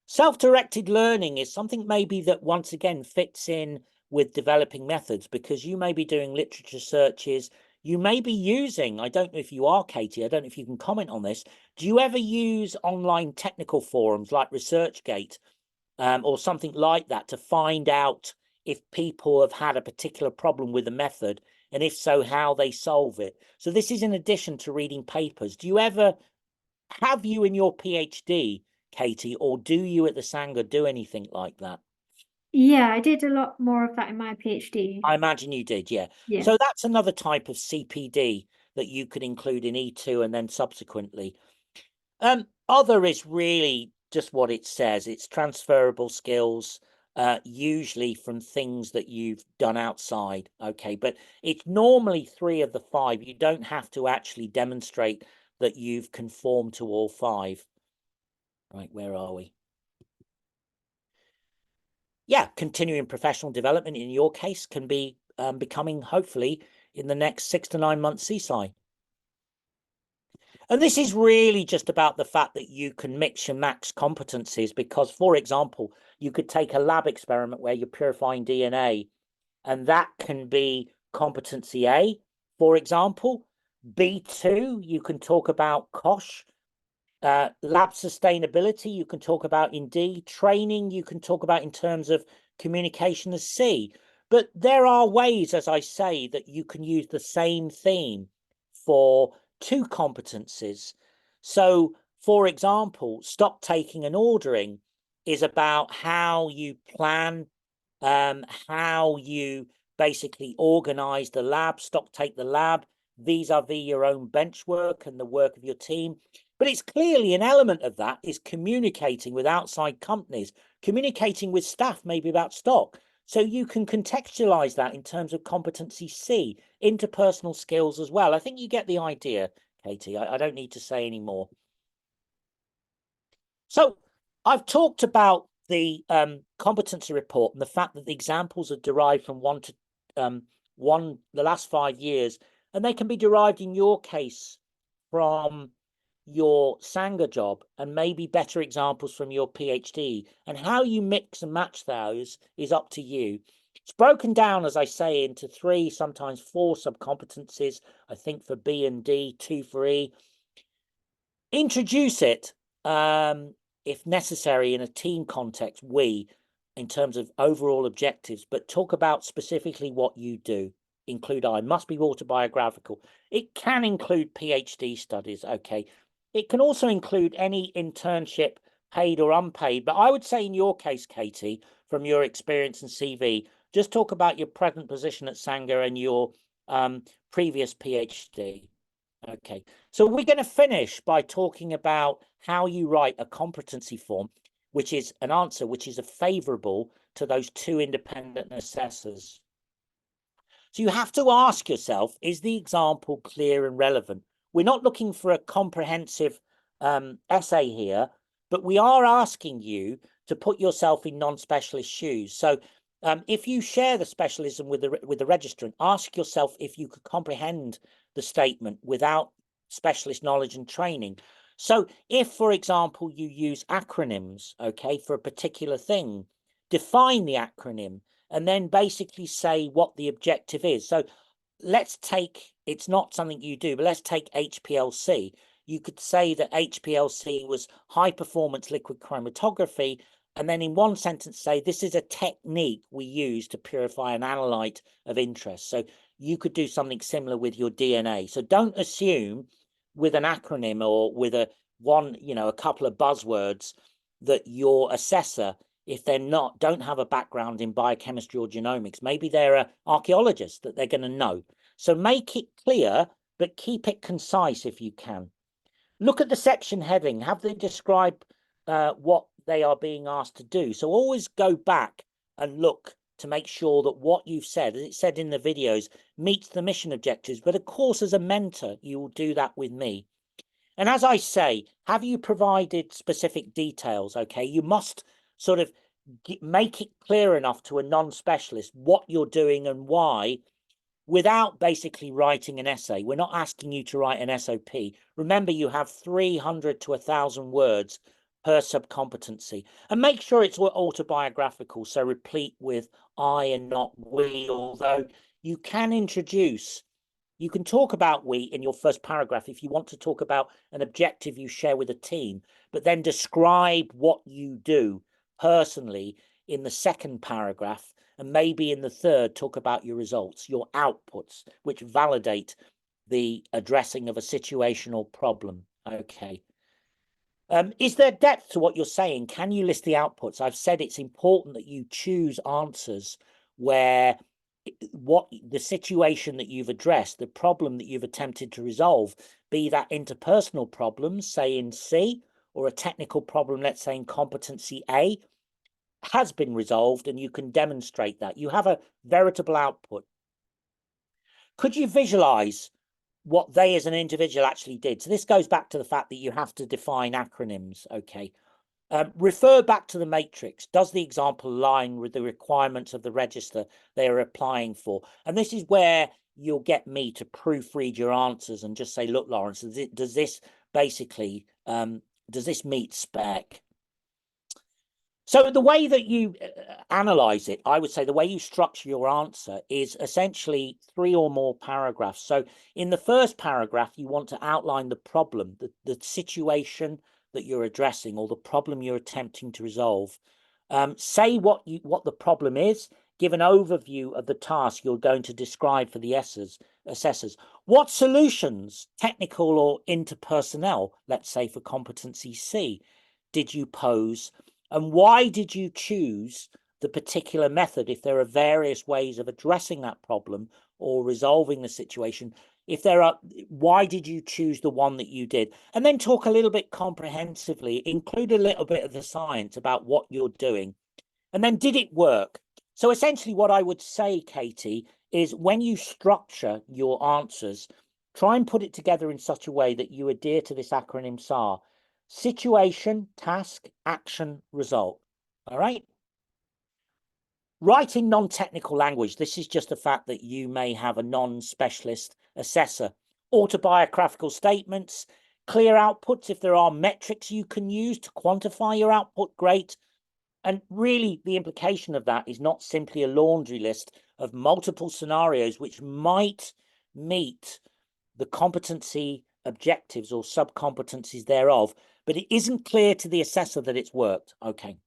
Self-directed learning is something maybe that once again fits in with developing methods, because you may be doing literature searches. You may be using, I don't know if you are, Katie, I don't know if you can comment on this. Do you ever use online technical forums like ResearchGate or something like that to find out if people have had a particular problem with a method, and if so, how they solve it? So this is in addition to reading papers. Have you in your PhD, Katie, or do you at the Sanger do anything like that? Yeah, I did a lot more of that in my PhD. I imagine you did, yeah. So that's another type of CPD that you could include in E2 and then subsequently. other is really just what it says. It's transferable skills, usually from things that you've done outside. Okay, but it's normally 3 of the 5. You don't have to actually demonstrate that you've conformed to all 5. Right, where are we? Yeah, continuing professional development in your case can be becoming, hopefully, in the next 6 to 9 months CSI. And this is really just about the fact that you can mix and match competencies, because, for example, you could take a lab experiment where you're purifying DNA, and that can be competency A, for example. B2, you can talk about COSH. Lab sustainability, you can talk about in D. Training, you can talk about in terms of communication as C. But there are ways, as I say, that you can use the same theme for 2 competencies. So, for example, stock taking and ordering is about how you plan, how you basically organize the lab, stock take the lab, vis-a-vis your own bench work and the work of your team. But it's clearly an element of that is communicating with outside companies, communicating with staff, maybe about stock. So you can contextualize that in terms of competency C, interpersonal skills as well. I think you get the idea, Katie. I don't need to say any more. So I've talked about the competency report and the fact that the examples are derived from the last 5 years, and they can be derived in your case from your Sanger job, and maybe better examples from your PhD. And how you mix and match those is up to you. It's broken down, as I say, into 3, sometimes 4 subcompetencies. I think for B and D, 2 for E. Introduce it, if necessary, in a team context, in terms of overall objectives, but talk about specifically what you do. Include I, must be autobiographical. It can include PhD studies, okay. It can also include any internship, paid or unpaid. But I would say in your case, Katie, from your experience and CV, just talk about your present position at Sanger and your previous PhD. Okay, so we're going to finish by talking about how you write a competency form, which is an answer which is favourable to those 2 independent assessors. So you have to ask yourself, is the example clear and relevant? We're not looking for a comprehensive essay here, but we are asking you to put yourself in non-specialist shoes. So if you share the specialism with the registrant, ask yourself if you could comprehend the statement without specialist knowledge and training. So if, for example, you use acronyms, okay, for a particular thing, define the acronym and then basically say what the objective is. So let's take, it's not something you do, but let's take HPLC. You could say that HPLC was high performance liquid chromatography, and then in one sentence say this is a technique we use to purify an analyte of interest. So you could do something similar with your DNA. So don't assume with an acronym or with a couple of buzzwords that your assessor, if they're don't have a background in biochemistry or genomics, maybe they're an archaeologist, that they're going to know. So make it clear, but keep it concise if you can. Look at the section heading. Have they described what they are being asked to do? So always go back and look to make sure that what you've said, as it said in the videos, meets the mission objectives. But of course, as a mentor, you will do that with me. And as I say, have you provided specific details? Okay, you must sort of make it clear enough to a non-specialist what you're doing and why, without basically writing an essay. We're not asking you to write an SOP. Remember, you have 300 to 1,000 words per subcompetency. And make sure it's autobiographical, so replete with I and not we, although you can introduce, you can talk about we in your first paragraph if you want to talk about an objective you share with a team, but then describe what you do personally in the second paragraph, and maybe in the third talk about your results, your outputs, which validate the addressing of a situational problem. Okay. Is there depth to what you're saying? Can you list the outputs? I've said it's important that you choose answers where what the situation that you've addressed, the problem that you've attempted to resolve, be that interpersonal problems, say in C, or a technical problem, let's say in competency A, has been resolved, and you can demonstrate that. You have a veritable output. Could you visualize what they as an individual actually did? So this goes back to the fact that you have to define acronyms, okay? Refer back to the matrix. Does the example align with the requirements of the register they are applying for? And this is where you'll get me to proofread your answers and just say, look, Lawrence, does this basically, does this meet spec? So the way that you analyze it, I would say the way you structure your answer is essentially 3 or more paragraphs. So in the first paragraph, you want to outline the problem, the situation that you're addressing, or the problem you're attempting to resolve. Say what the problem is, give an overview of the task you're going to describe for the assessors. What solutions, technical or interpersonnel, let's say for competency C, did you pose? And why did you choose the particular method if there are various ways of addressing that problem or resolving the situation? If there are, why did you choose the one that you did? And then talk a little bit comprehensively, include a little bit of the science about what you're doing. And then, did it work? So essentially what I would say, Katie, is when you structure your answers, try and put it together in such a way that you adhere to this acronym SAR. Situation, task, action, result. All right. Write in non-technical language. This is just the fact that you may have a non-specialist assessor. Autobiographical statements, clear outputs. If there are metrics you can use to quantify your output, great. And really, the implication of that is not simply a laundry list of multiple scenarios which might meet the competency objectives or sub-competencies thereof, but it isn't clear to the assessor that it's worked. Okay.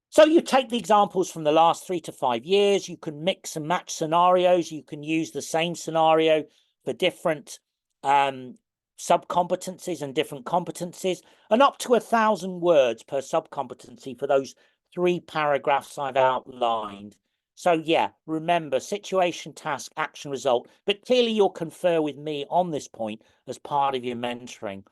So you take the examples from the last 3 to 5 years, you can mix and match scenarios, you can use the same scenario for different sub-competencies and different competencies, and up to 1,000 words per sub-competency for those 3 paragraphs I've outlined. So yeah, remember, situation, task, action, result, but clearly you'll confer with me on this point as part of your mentoring.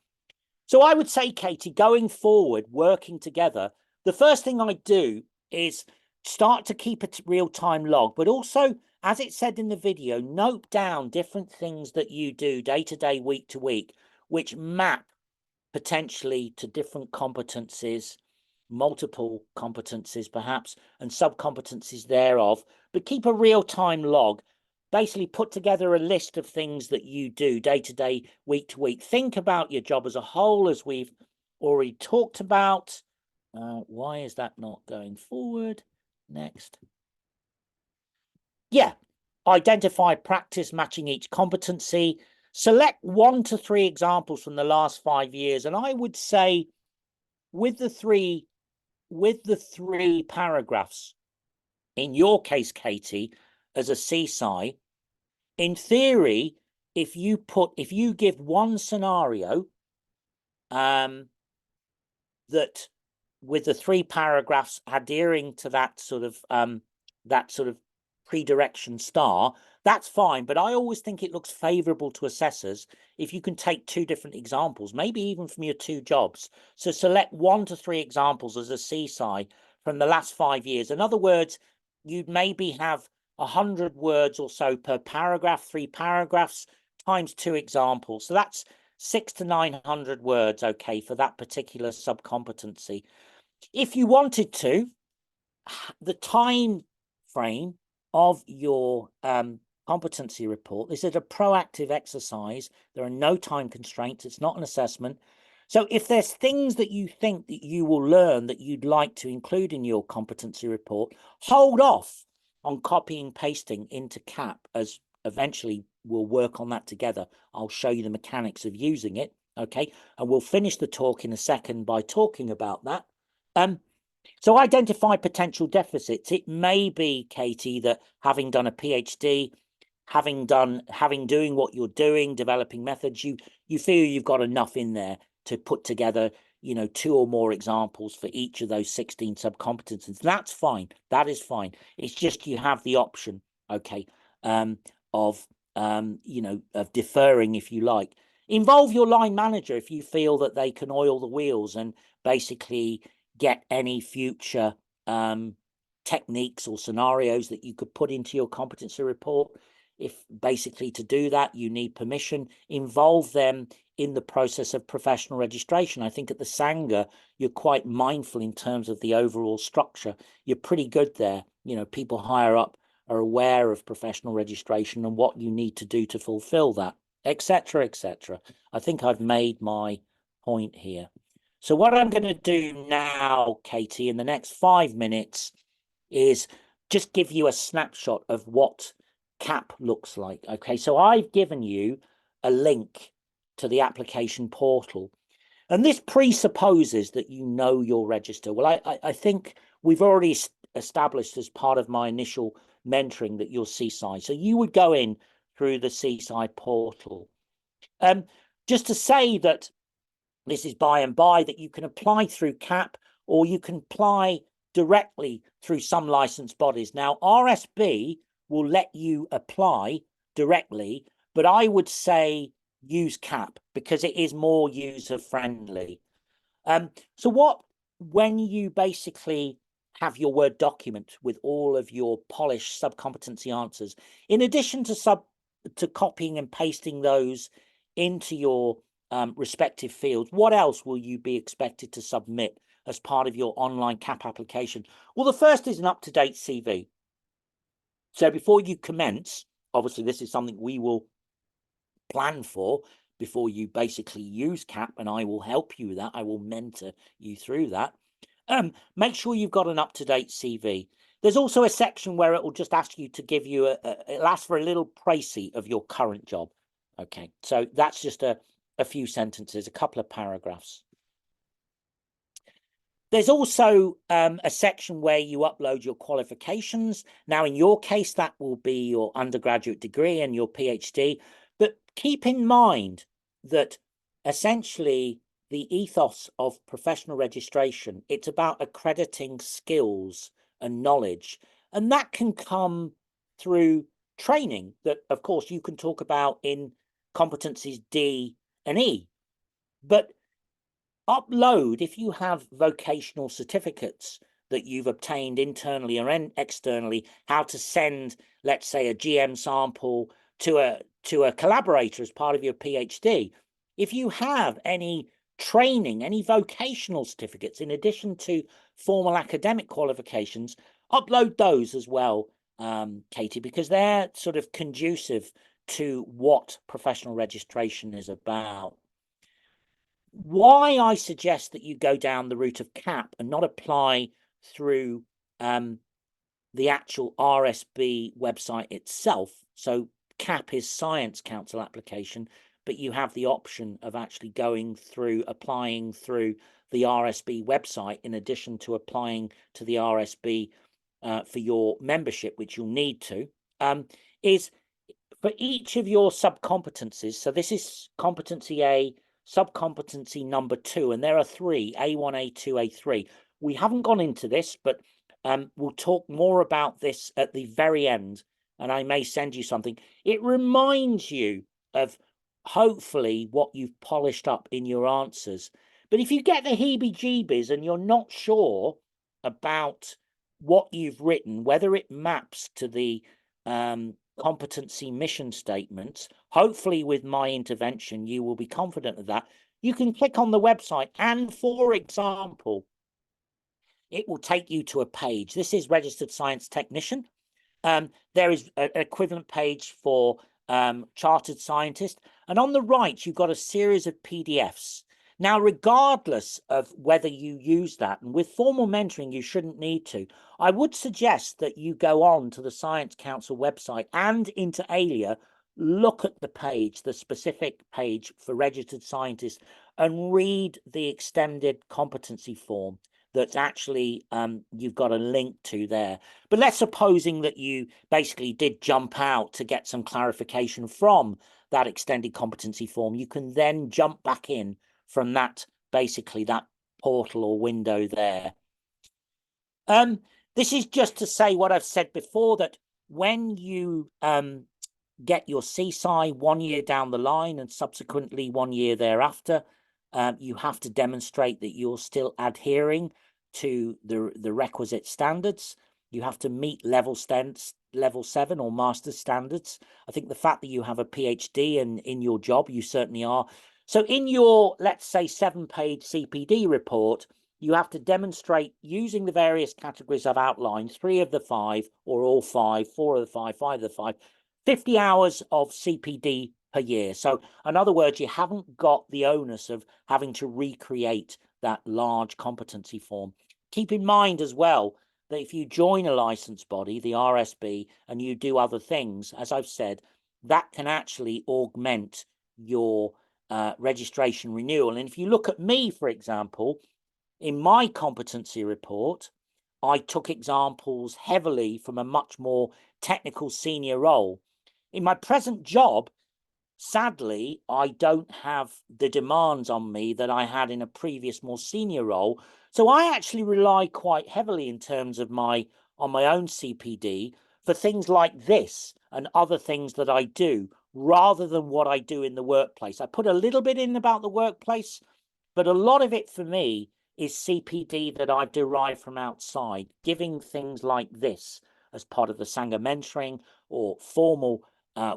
So I would say, Katie, going forward, working together, the first thing I do is start to keep a real-time log, but also, as it said in the video, note down different things that you do day to day, week to week, which map potentially to different competencies, multiple competencies perhaps, and sub-competencies thereof, but keep a real-time log. Basically put together a list of things that you do day to day, week to week. Think about your job as a whole, as we've already talked about. Why is that not going forward? Next. Yeah, identify practice matching each competency. Select 1 to 3 examples from the last 5 years. And I would say with the three paragraphs, in your case, Katie, as a CSI, in theory, if you give one scenario that with the 3 paragraphs adhering to that sort of pre-direction star, that's fine. But I always think it looks favorable to assessors if you can take 2 different examples, maybe even from your 2 jobs. So select 1 to 3 examples as a CSI from the last 5 years. In other words, you'd maybe have 100 words or so per paragraph, 3 paragraphs times 2 examples. So that's 600 to 900 words, okay, for that particular sub-competency. If you wanted to, the time frame of your competency report, this is a proactive exercise. There are no time constraints. It's not an assessment. So if there's things that you think that you will learn that you'd like to include in your competency report, hold off on copying and pasting into CAP, as eventually we'll work on that together. I'll show you the mechanics of using it, okay? And we'll finish the talk in a second by talking about that. So identify potential deficits. It may be, Katie, that having done a PhD, doing what you're doing, developing methods, you feel you've got enough in there to put together, 2 or more examples for each of those 16 sub-competencies. That's fine. That is fine. It's just you have the option, okay, of deferring if you like. Involve your line manager if you feel that they can oil the wheels and basically get any future techniques or scenarios that you could put into your competency report. If basically to do that, you need permission, involve them in the process of professional registration. I think at the Sanger, you're quite mindful in terms of the overall structure. You're pretty good there. You know, people higher up are aware of professional registration and what you need to do to fulfill that, etc., etc. I think I've made my point here. So what I'm going to do now, Katie, in the next 5 minutes is just give you a snapshot of what CAP looks like. Okay, so I've given you a link to the application portal, and this presupposes that you know your register. Well, I think we've already established as part of my initial mentoring that you're Seaside, so you would go in through the Seaside portal. Just to say that this is by and by, that you can apply through CAP or you can apply directly through some licensed bodies. Now, RSB will let you apply directly, but I would say use CAP because it is more user friendly. So when you basically have your Word document with all of your polished sub-competency answers, in addition to copying and pasting those into your respective fields, what else will you be expected to submit as part of your online CAP application? Well, the first is an up-to-date CV. So before you commence, obviously this is something we will plan for before you basically use CAP, and I will help you with that. I will mentor you through that. Make sure you've got an up-to-date CV. There's also a section where it will just ask you to give you it'll ask for a little précis of your current job. Okay, so that's just a few sentences, a couple of paragraphs. There's also a section where you upload your qualifications. Now, in your case, that will be your undergraduate degree and your PhD. But keep in mind that essentially the ethos of professional registration, it's about accrediting skills and knowledge. And that can come through training that, of course, you can talk about in competencies D and E. But upload, if you have vocational certificates that you've obtained internally or externally, how to send, let's say, a GM sample to a collaborator as part of your PhD. If you have any training, any vocational certificates, in addition to formal academic qualifications, upload those as well, Katie, because they're sort of conducive to what professional registration is about. Why I suggest that you go down the route of CAP and not apply through the actual RSB website itself. So CAP is Science Council application, but you have the option of actually applying through the RSB website in addition to applying to the RSB for your membership, which you'll need to, is for each of your sub-competencies. So this is competency A, sub-competency number 2, and there are 3, A1, A2, A3. We haven't gone into this, but we'll talk more about this at the very end, and I may send you something. It reminds you of hopefully what you've polished up in your answers. But if you get the heebie-jeebies and you're not sure about what you've written, whether it maps to the competency mission statements, hopefully with my intervention you will be confident of that. You can click on the website and, for example, it will take you to a page. This is registered science technician. There is an equivalent page for chartered scientist, and on the right you've got a series of PDFs. Now, regardless of whether you use that, and with formal mentoring you shouldn't need to, I would suggest that you go on to the Science Council website and inter alia, look at the page, the specific page for registered scientists, and read the extended competency form that's actually you've got a link to there. But let's supposing that you basically did jump out to get some clarification from that extended competency form, you can then jump back in from that, basically that portal or window there. This is just to say what I've said before, that when you get your CSI 1 year down the line and subsequently 1 year thereafter, you have to demonstrate that you're still adhering to the requisite standards. You have to meet level 7 or master's standards. I think the fact that you have a PhD and in your job, you certainly are. So in your, let's say, 7-page CPD report, you have to demonstrate using the various categories I've outlined, 3 of the 5 or all 5, 4 of the 5, 5 of the 5, 50 hours of CPD per year. So in other words, you haven't got the onus of having to recreate that large competency form. Keep in mind as well that if you join a licensed body, the RSB, and you do other things, as I've said, that can actually augment your registration renewal. And if you look at me, for example, in my competency report, I took examples heavily from a much more technical senior role. In my present job, sadly, I don't have the demands on me that I had in a previous more senior role. So I actually rely quite heavily in terms of my own CPD for things like this and other things that I do rather than what I do in the workplace. I put a little bit in about the workplace, but a lot of it for me is CPD that I've derived from outside, giving things like this as part of the Sanger mentoring or formal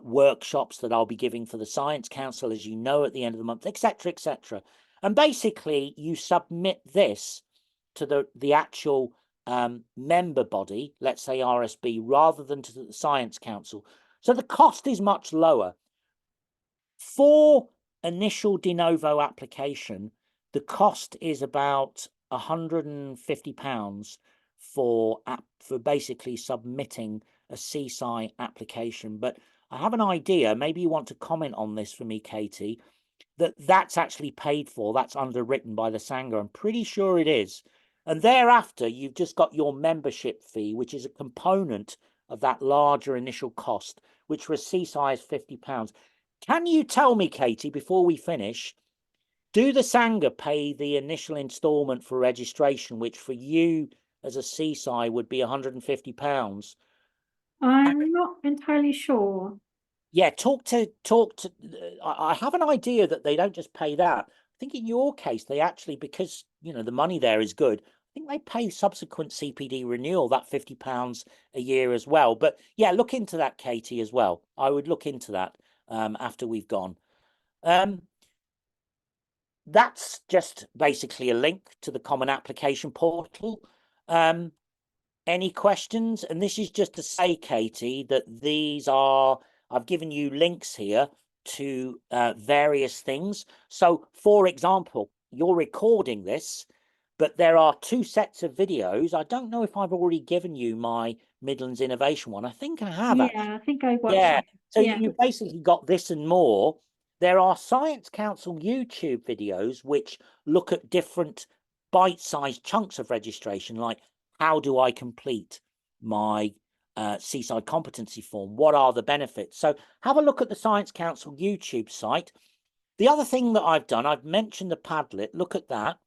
workshops that I'll be giving for the Science Council, as you know, at the end of the month, etc., etc. And basically, you submit this to the actual member body, let's say RSB, rather than to the Science Council. So the cost is much lower. For initial de novo application, the cost is about £150 for basically submitting a CSI application. But I have an idea, maybe you want to comment on this for me, Katie, that's actually paid for, that's underwritten by the Sanger. I'm pretty sure it is. And thereafter, you've just got your membership fee, which is a component of that larger initial cost, which for a CSI is £50. Can you tell me, Katie, before we finish, do the Sanger pay the initial instalment for registration, which for you as a CSI would be £150? I'm not entirely sure. Yeah, talk to. I have an idea that they don't just pay that. I think in your case, they actually, because the money there is good, I think they pay subsequent CPD renewal that £50 a year as well. But yeah, look into that, Katie, as well. I would look into that after we've gone. That's just basically a link to the Common Application Portal. Any questions? And this is just to say, Katie, that I've given you links here to various things. So, for example, you're recording this, but there are 2 sets of videos. I don't know if I've already given you my Midlands Innovation one. I think I have. Yeah, I think I watched it. So yeah. you've basically got this and more. There are Science Council YouTube videos which look at different bite-sized chunks of registration, like how do I complete my CSI competency form? What are the benefits? So have a look at the Science Council YouTube site. The other thing that I've done, I've mentioned the Padlet. Look at that.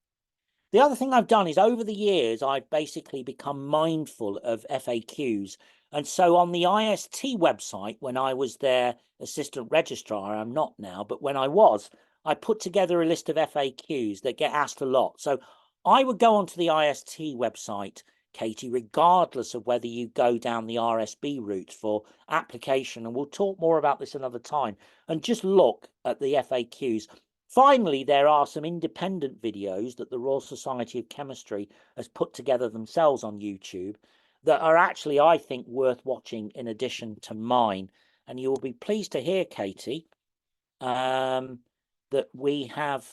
The other thing I've done is over the years, I've basically become mindful of FAQs. And so on the IST website, when I was their assistant registrar, I'm not now, but when I was, I put together a list of FAQs that get asked a lot. So I would go onto the IST website, Katie, regardless of whether you go down the RSB route for application, and we'll talk more about this another time, and just look at the FAQs. Finally, there are some independent videos that the Royal Society of Chemistry has put together themselves on YouTube that are actually, I think, worth watching in addition to mine. And you will be pleased to hear, Katie, that we have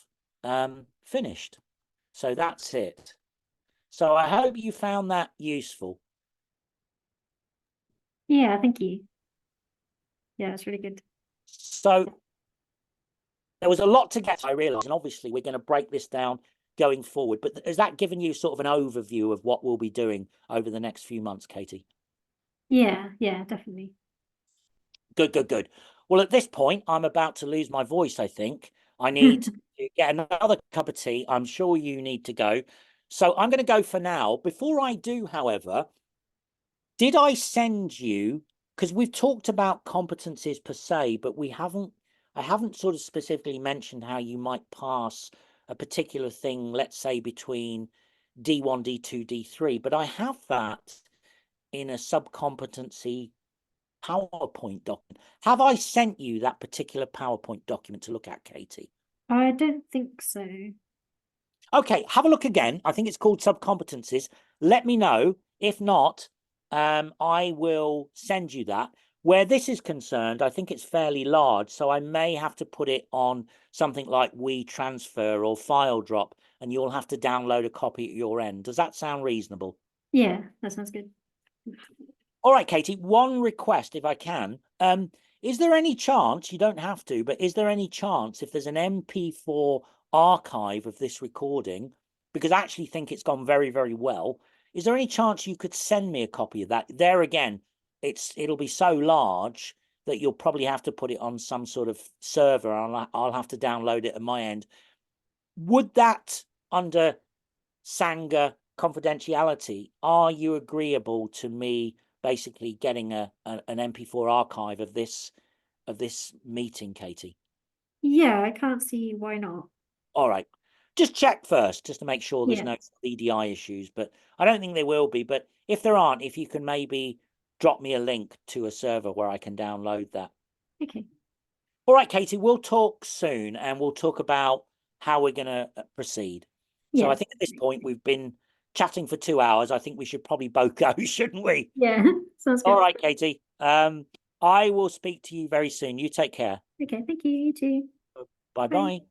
finished. So that's it. So I hope you found that useful. Yeah, thank you. Yeah, it's really good. So there was a lot to get to, I realise, and obviously we're going to break this down going forward. But has that given you sort of an overview of what we'll be doing over the next few months, Katie? Yeah, definitely. Good. Well, at this point, I'm about to lose my voice, I think. I need to get another cup of tea. I'm sure you need to go. So I'm going to go for now. Before I do, however, did I send you because we've talked about competencies per se, but I haven't sort of specifically mentioned how you might pass a particular thing, let's say between D1, D2, D3, but I have that in a sub-competency PowerPoint document. Have I sent you that particular PowerPoint document to look at, Katie? I don't think so. Okay, have a look again. I think it's called sub-competencies. Let me know. If not, I will send you that. Where this is concerned, I think it's fairly large, so I may have to put it on something like WeTransfer or File Drop, and you'll have to download a copy at your end. Does that sound reasonable? Yeah, that sounds good. All right, Katie, one request, if I can. Is there any chance, you don't have to, but is there any chance if there's an MP4 archive of this recording, because I actually think it's gone very, very well, is there any chance you could send me a copy of that? There again, it'll be so large that you'll probably have to put it on some sort of server. I'll have to download it at my end. Would that, under Sanger confidentiality, are you agreeable to me basically getting an MP4 archive of this meeting, Katie? Yeah, I can't see why not. All right. Just check first, just to make sure there's Yeah. no EDI issues, but I don't think there will be. But if there aren't, if you can maybe drop me a link to a server where I can download that. Okay. All right, Katie, we'll talk soon and we'll talk about how we're going to proceed. So Yeah. I think at this point we've been chatting for 2 hours. I think we should probably both go, shouldn't we? Yeah, sounds good. All right, Katie. I will speak to you very soon. You take care. Okay, thank you. You too. Bye-bye.